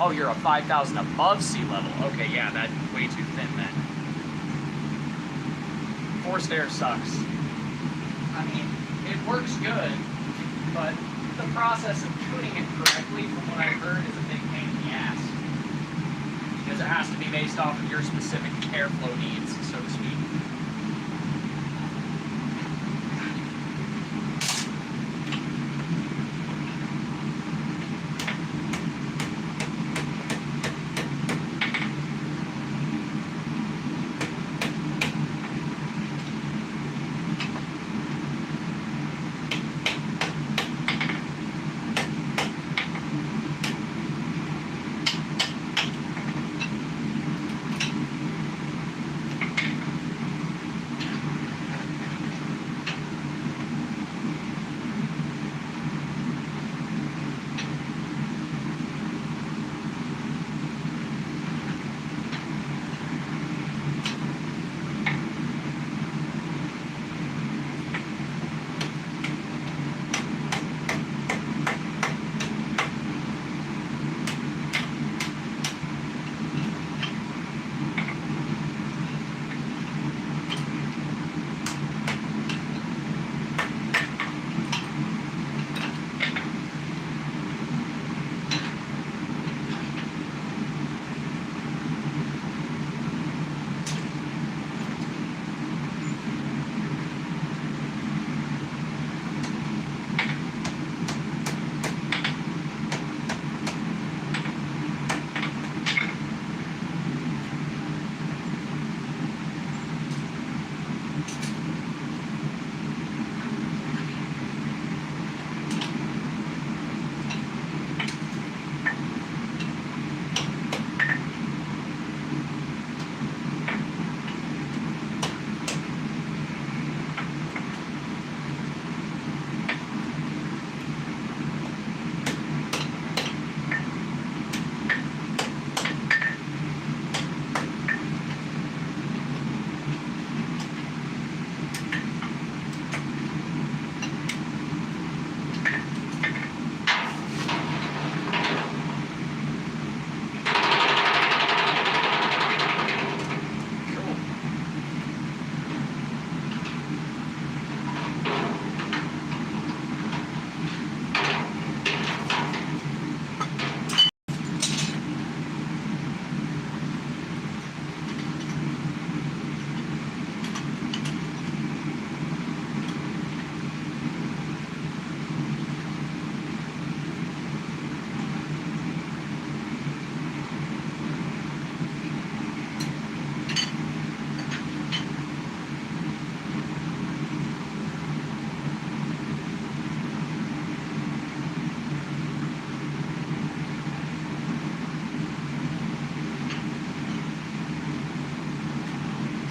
Oh, you're a 5,000 above sea level. Okay, yeah, that's way too thin then. Forced air sucks. I mean, it works good, but the process of tuning it correctly, from what I've heard, is a big pain in the ass. Because it has to be based off of your specific airflow needs, so to speak.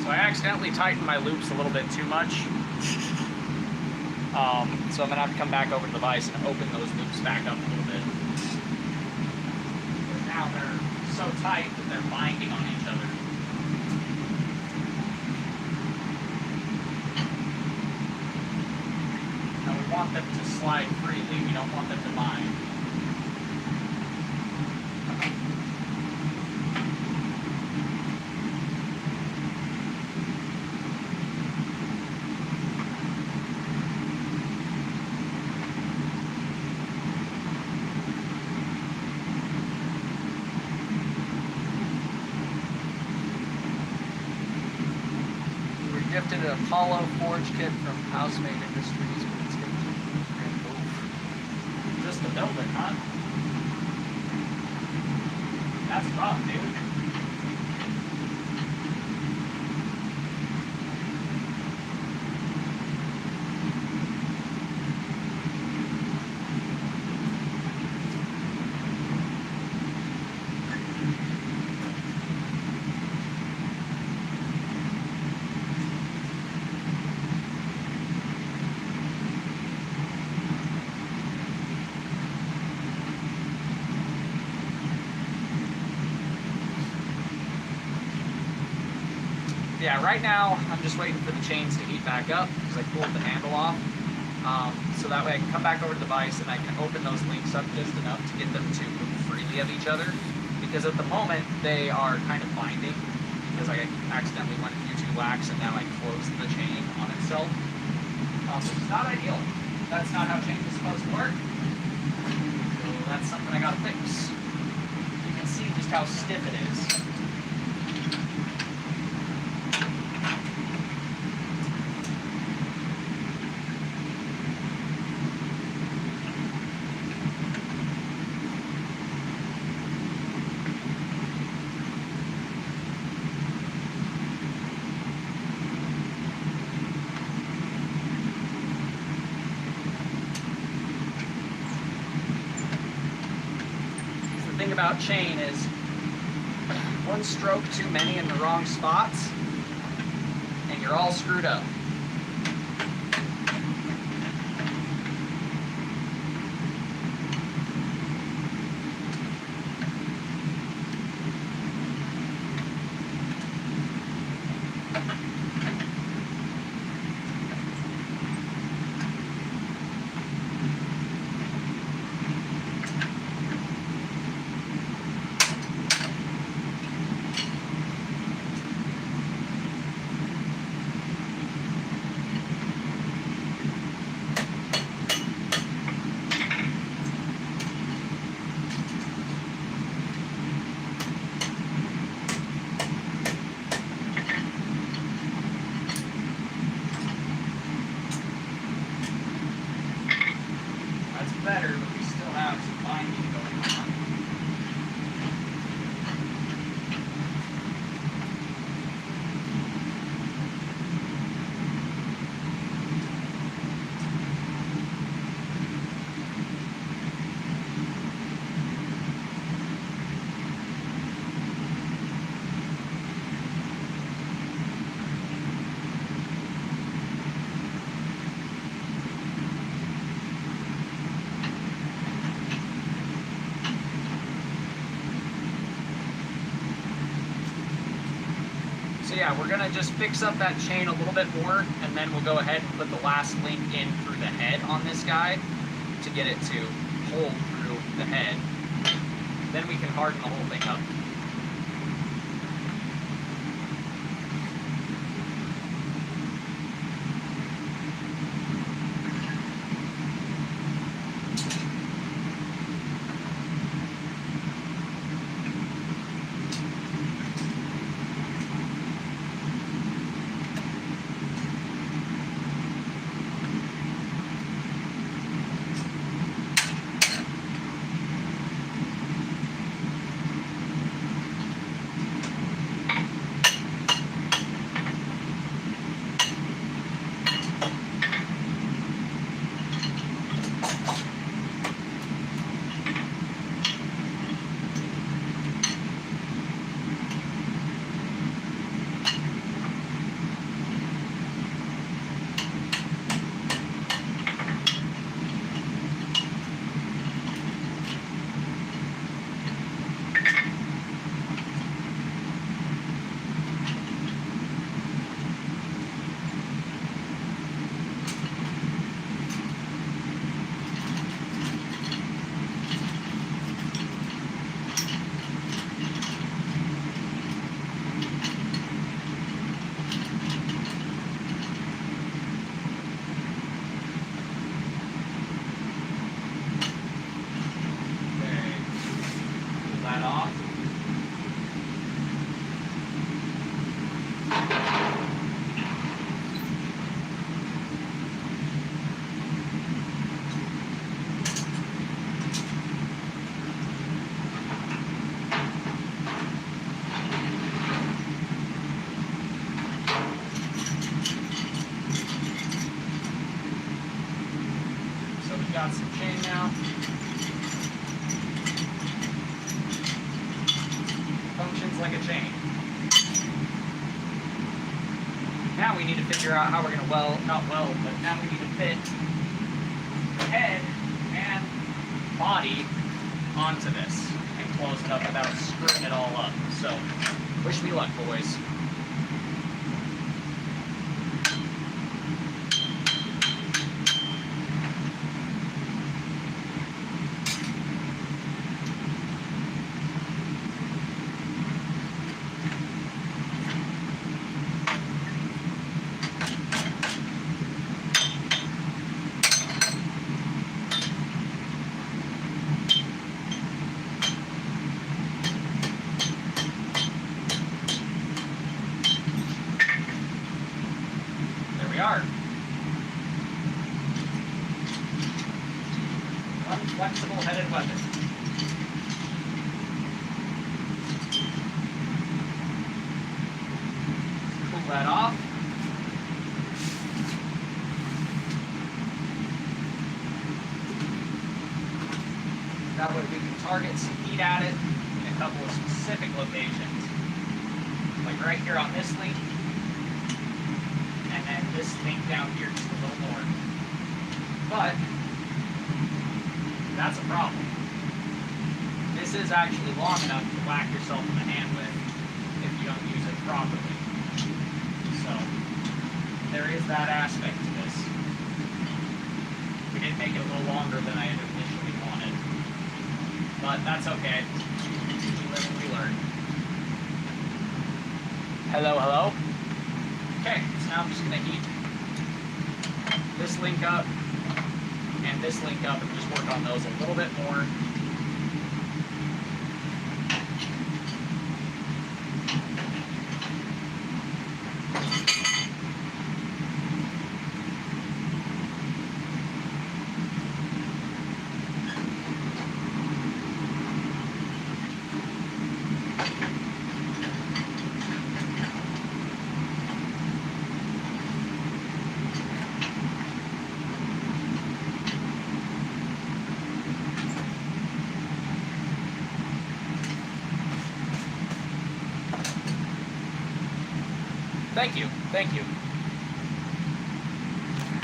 I accidentally tightened my loops a little bit too much. So I'm going to have to come back over to the vise and open those loops back up a little bit. Because now they're so tight that they're binding on each other. Now we want them to slide freely, we don't want them to bind. Gifted an Apollo forge kit from Housemate Industries, but it's going to move. Just to build it, huh? That's rough, dude. Yeah, right now I'm just waiting for the chains to heat back up because I pulled the handle off. So that way I can come back over to the vise and I can open those links up just enough to get them to move freely of each other. Because at the moment they are kind of binding because I accidentally went a few too lax and now I closed the chain on itself. Which is not ideal. That's not how chain is supposed to work. So that's something I gotta fix. You can see just how stiff it is. The thing about chain is one stroke too many in the wrong spots and you're all screwed up. Better, but we still have some binding going on. So yeah, we're gonna just fix up that chain a little bit more, and then we'll go ahead and put the last link in through the head on this guy to get it to hold through the head. Then we can harden the whole thing up. Got some chain now. Functions like a chain. Now we need to figure out how we're going to not weld, but now we need to fit the head and body onto this and close it up without screwing it all up. So, wish me luck, boys. we are. Unflexible headed weapon. Pull that off. That way we can target some heat at it in a couple of specific locations. Like right here on this link, and then this link down here just a little more. But that's a problem. This is actually long enough to whack yourself in the hand with if you don't use it properly. So there is that aspect to this. We did make it a little longer than I had initially wanted. But that's okay. We live and we learn. Hello, hello. Okay, so now I'm just gonna heat this link up and this link up and just work on those a little bit more. Thank you, thank you.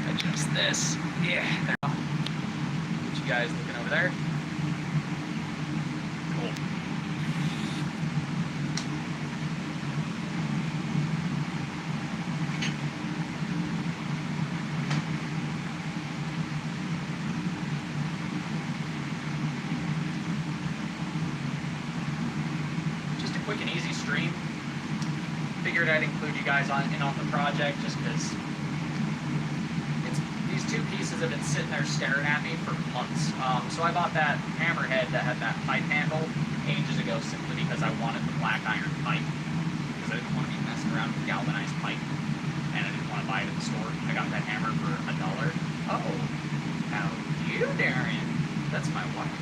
Adjust this. Yeah, there. Get you guys looking over there. Cool. Just a quick and easy stream. Figured I'd include you guys on the project just because these two pieces have been sitting there staring at me for months. So I bought that hammerhead that had that pipe handle ages ago simply because I wanted the black iron pipe because I didn't want to be messing around with galvanized pipe and I didn't want to buy it at the store. I got that hammer for $1. Oh, how you, Darren? That's my wife.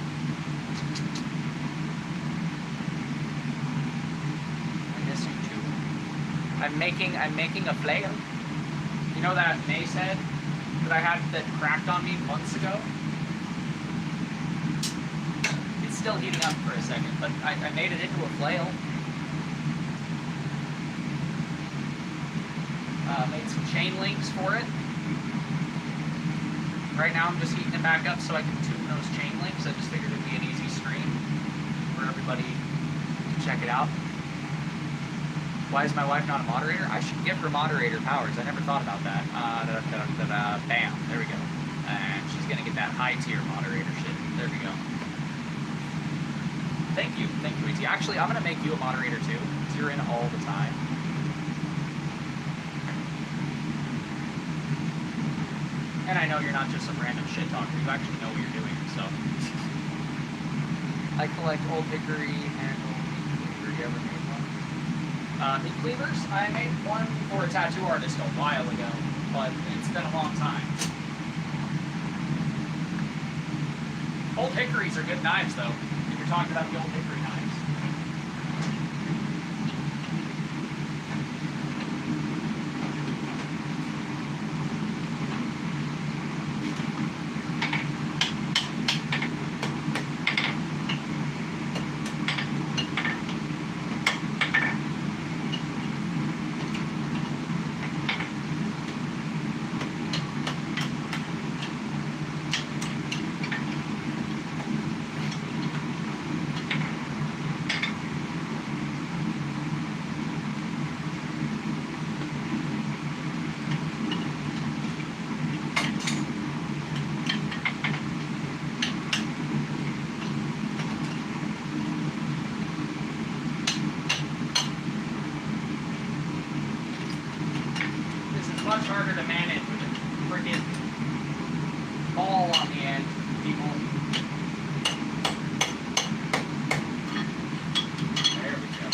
I'm making a flail. You know that mace head that I had that cracked on me months ago? It's still heating up for a second, but I made it into a flail. Made some chain links for it. Right now I'm just heating it back up so I can tune those chain links. I just figured it'd be an easy stream for everybody to check it out. Why is my wife not a moderator? I should give her moderator powers. I never thought about that. Bam, there we go. And she's gonna get that high tier moderator shit. There we go. Thank you, E.T. Actually, I'm gonna make you a moderator too, because you're in all the time. And I know you're not just some random shit talker. You actually know what you're doing, so. I collect old hickory and old meat cleaver. You ever made one? Meat cleavers? I made one for a tattoo artist a while ago, but it's been a long time. Old hickories are good knives, though, if you're talking about the old hickory knives. Much harder to manage with a freaking ball on the end, people. There we go.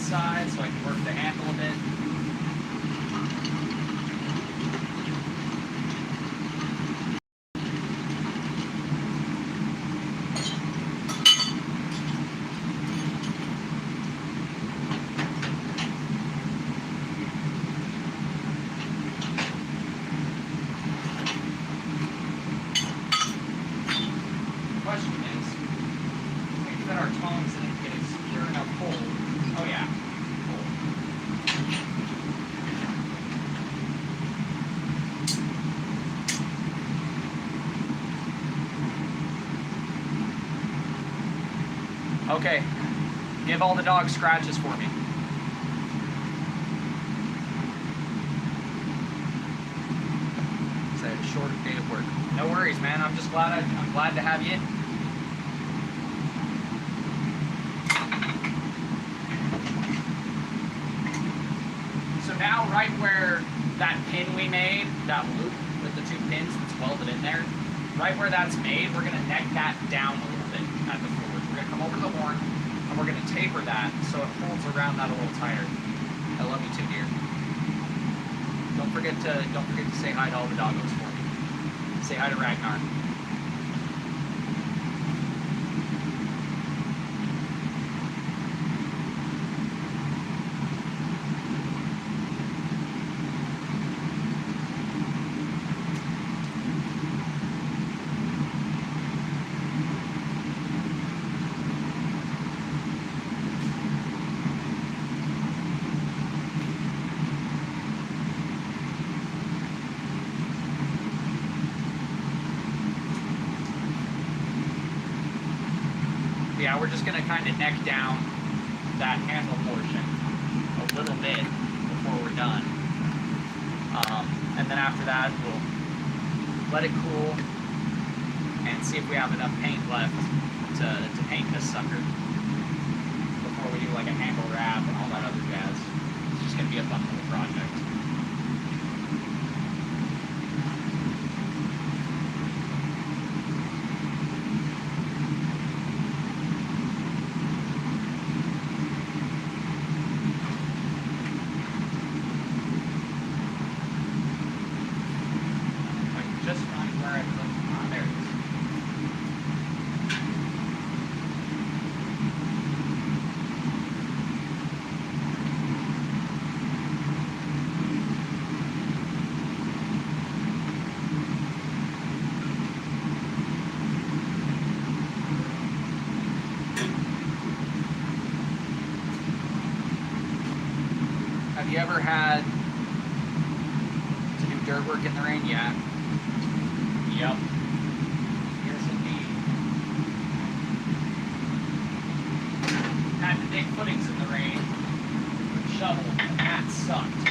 side so I can work the handle a bit. Okay, give all the dogs scratches for me. Is that a short day of work? No worries, man. I'm just glad I'm glad to have you. So now, right where that pin we made, that loop with the 2 pins that's welded in there, right where that's made, we're gonna neck that down a little bit at the forward. We're gonna come over to the horn, and we're gonna taper that so it holds around that a little tighter. I love you too, dear. Don't forget to say hi to all the doggos for me. Say hi to Ragnar. Yeah, we're just going to kind of neck down that handle portion a little bit before we're done. And then after that, we'll let it cool and see if we have enough paint left to paint this sucker before we do like a handle wrap and all that other jazz. It's just going to be a fun little project. Have you ever had to do dirt work in the rain? Yeah. Yep. Yes, indeed. Had to dig footings in the rain with a shovel, and that sucked.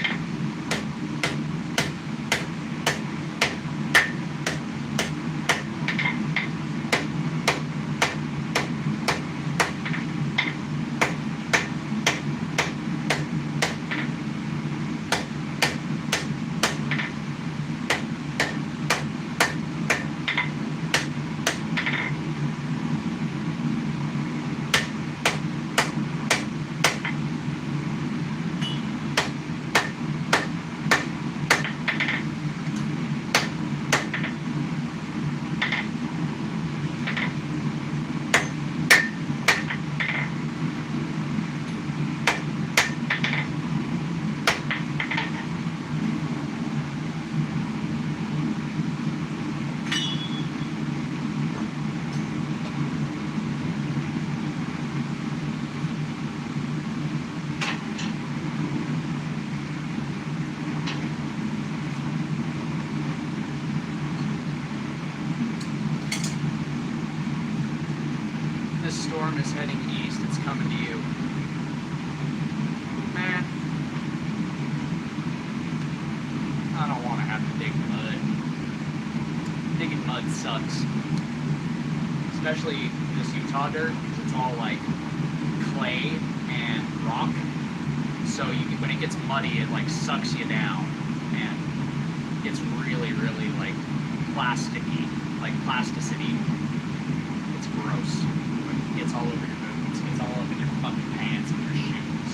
This storm is heading east. It's coming to you. Man, I don't want to have to dig mud. Digging mud sucks. Especially this Utah dirt, because it's all like clay and rock. So when it gets muddy, it like sucks you down. And it's really, really like plasticky, like plasticity. It's gross. It gets all over your boots. It gets all up in your fucking pants and your shoes.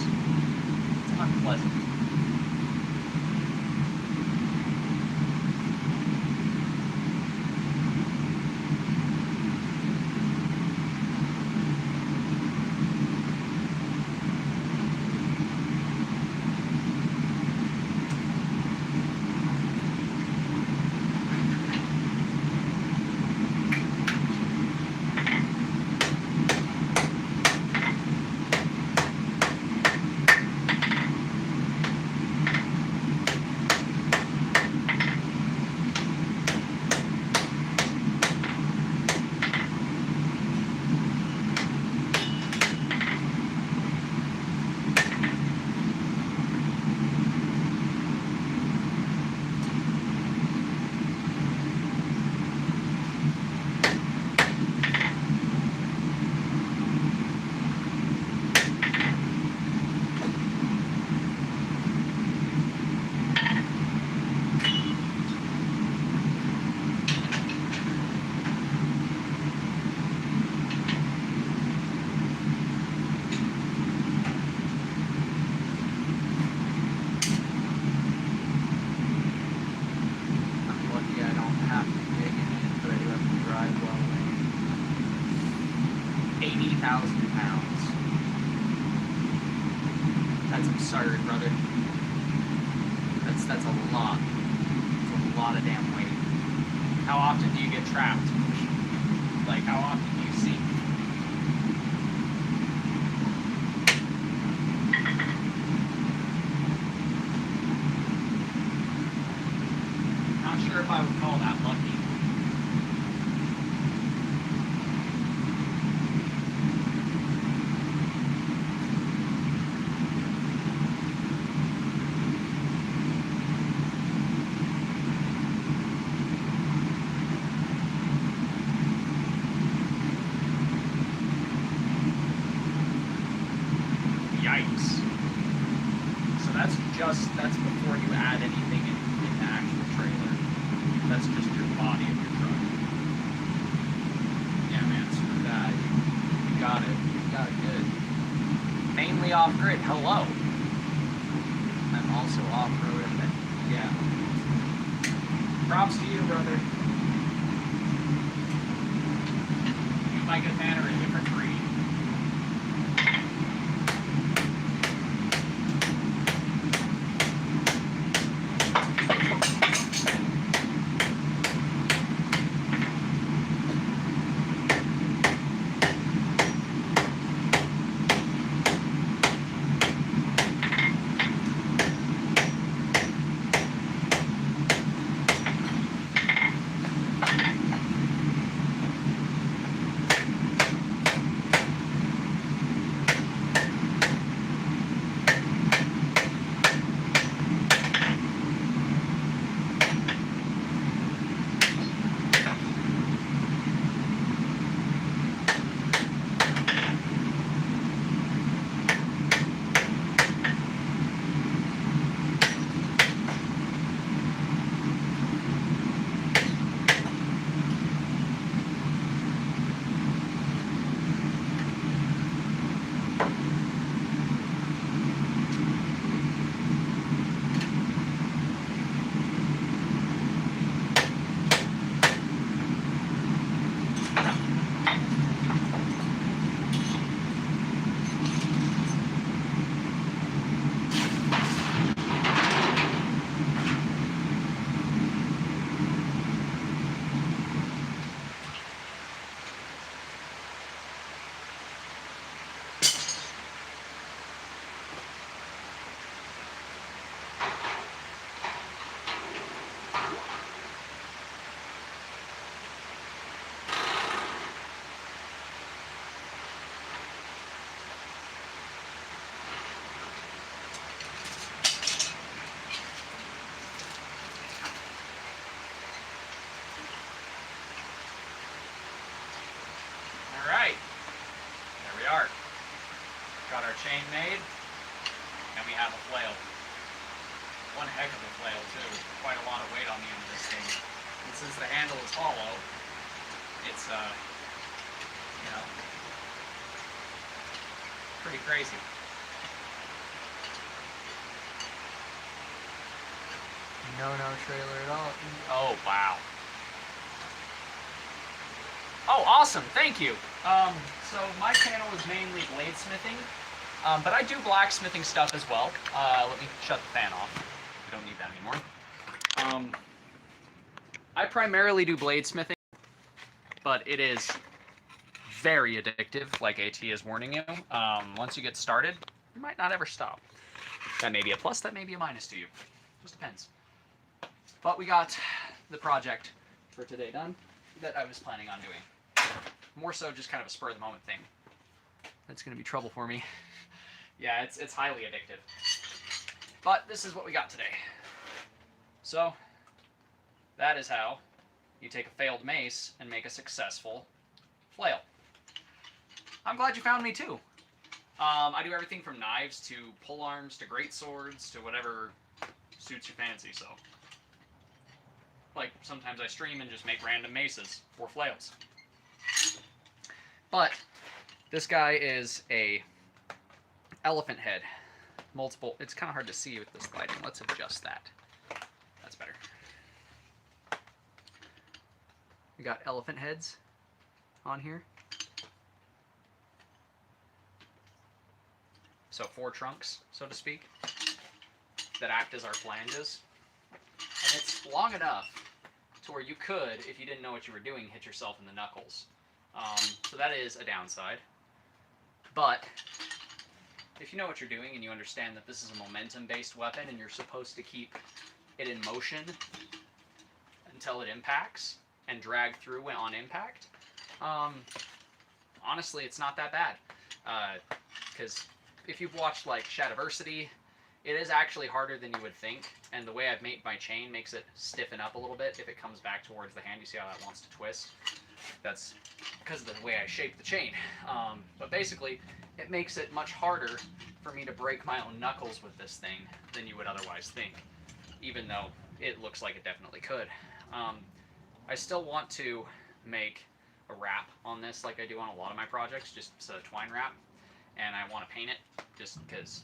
80,000 pounds. That's absurd, brother. That's a lot. That's a lot of damn weight. How often do you get trapped? Like, how often do you sink? Not sure if I would call that lucky. Yikes. So that's before you add anything in the actual trailer. That's just your body of your truck. Yeah, man, screw that. You got it. You got it good. Mainly off-grid. Hello. I'm also off-road. Yeah. Props to you, brother. You, Mike and Man, are a different breed. Got our chain made, and we have a flail. One heck of a flail too. Quite a lot of weight on the end of this thing. And since the handle is hollow, it's you know, pretty crazy. No trailer at all. Oh wow. Oh, awesome! Thank you. So my channel is mainly bladesmithing, but I do blacksmithing stuff as well. Let me shut the fan off. We don't need that anymore. I primarily do bladesmithing, but it is very addictive, like AT is warning you. Once you get started, you might not ever stop. That may be a plus, that may be a minus to you. Just depends. But we got the project for today done that I was planning on doing. More so just kind of a spur of the moment thing. That's going to be trouble for me. Yeah, it's highly addictive. But this is what we got today. So, that is how you take a failed mace and make a successful flail. I'm glad you found me too. I do everything from knives to pole arms to great swords to whatever suits your fancy, so. Like, sometimes I stream and just make random maces or flails. But this guy is a elephant head. Multiple, it's kind of hard to see with this lighting. Let's adjust that. That's better. We got elephant heads on here. so 4 trunks, so to speak, that act as our flanges. And it's long enough to where you could, if you didn't know what you were doing, hit yourself in the knuckles. So that is a downside. But if you know what you're doing and you understand that this is a momentum-based weapon and you're supposed to keep it in motion until it impacts and drag through on impact, honestly, it's not that bad. Because if you've watched like Shadiversity, it is actually harder than you would think, and the way I've made my chain makes it stiffen up a little bit if it comes back towards the hand. You see how that wants to twist? That's because of the way I shape the chain. But basically, it makes it much harder for me to break my own knuckles with this thing than you would otherwise think, even though it looks like it definitely could. I still want to make a wrap on this like I do on a lot of my projects, just a twine wrap, and I want to paint it just because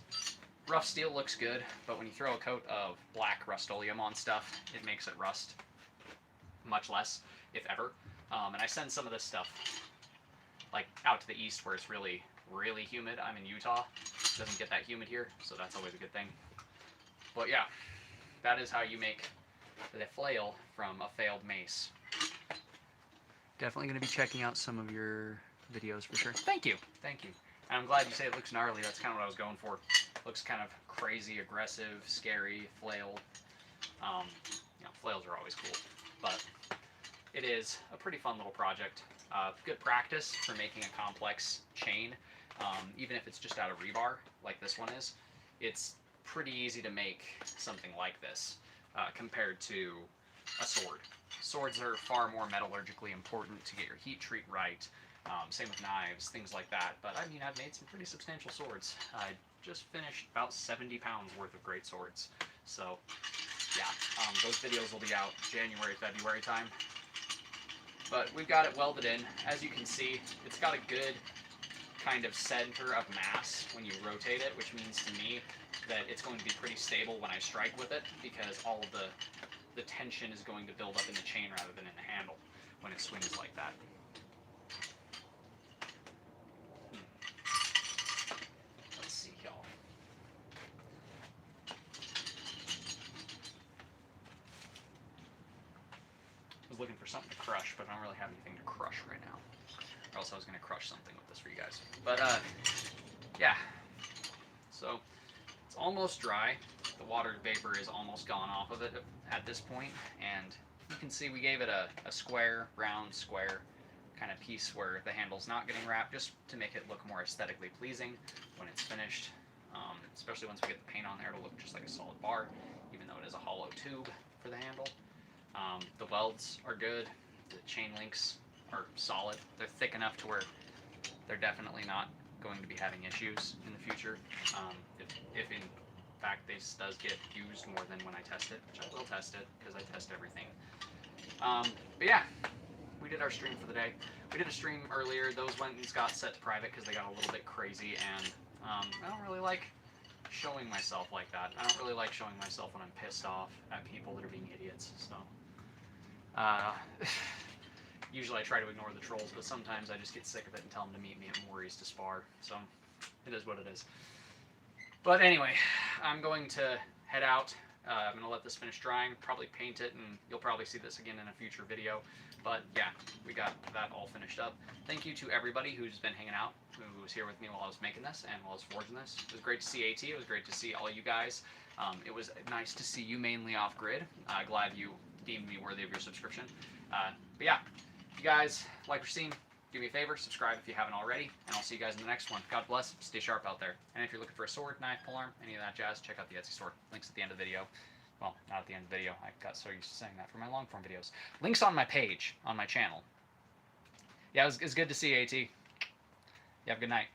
rough steel looks good, but when you throw a coat of black Rust-Oleum on stuff, it makes it rust much less, if ever. And I send some of this stuff like out to the east where it's really, really humid. I'm in Utah. It doesn't get that humid here, so that's always a good thing. But yeah, that is how you make the flail from a failed mace. Definitely going to be checking out some of your videos for sure. Thank you. Thank you. And I'm glad you say it looks gnarly. That's kind of what I was going for. Looks kind of crazy, aggressive, scary, flail. You know, flails are always cool, but it is a pretty fun little project. Good practice for making a complex chain, even if it's just out of rebar, like this one is. It's pretty easy to make something like this compared to a sword. Swords are far more metallurgically important to get your heat treat right. Same with knives, things like that. But I mean, I've made some pretty substantial swords. I just finished about 70 pounds worth of great swords. So yeah, those videos will be out January, February time. But we've got it welded in. As you can see, it's got a good kind of center of mass when you rotate it, which means to me that it's going to be pretty stable when I strike with it, because all of the tension is going to build up in the chain rather than in the handle when it swings like that. Let's see, y'all. I was looking for something to crush, but I don't really have anything to crush right now. Or else I was going to crush something with this for you guys. But, yeah. So, it's almost dry. The water vapor is almost gone off of it at this point. And you can see we gave it a square, round, square kind of piece where the handle's not getting wrapped, just to make it look more aesthetically pleasing when it's finished. Especially once we get the paint on there, it'll look just like a solid bar, even though it is a hollow tube for the handle. The welds are good. The chain links are solid. They're thick enough to where they're definitely not going to be having issues in the future. If in fact this does get used more than when I test it, which I will test it because I test everything. But yeah, we did our stream for the day. We did a stream earlier. Those went and got set to private because they got a little bit crazy, and I don't really like showing myself like that. I don't really like showing myself when I'm pissed off at people that are being idiots. So usually I try to ignore the trolls, but sometimes I just get sick of it and tell them to meet me at Maury's to spar. So it is what it is. But anyway, I'm going to head out. I'm going to let this finish drying, probably paint it, and you'll probably see this again in a future video. But yeah, we got that all finished up. Thank you to everybody who's been hanging out, who was here with me while I was making this and while I was forging this. It was great to see AT. It was great to see all you guys. It was nice to see you mainly off-grid. Glad you deemed me worthy of your subscription. But yeah, if you guys like what you're seeing, do me a favor, subscribe if you haven't already, and I'll see you guys in the next one. God bless, stay sharp out there. And if you're looking for a sword, knife, polearm, any of that jazz, check out the Etsy store. Links at the end of the video. Well, not at the end of the video. I got so used to saying that for my long-form videos. Links on my page, on my channel. Yeah, it was good to see you, AT. You have a good night.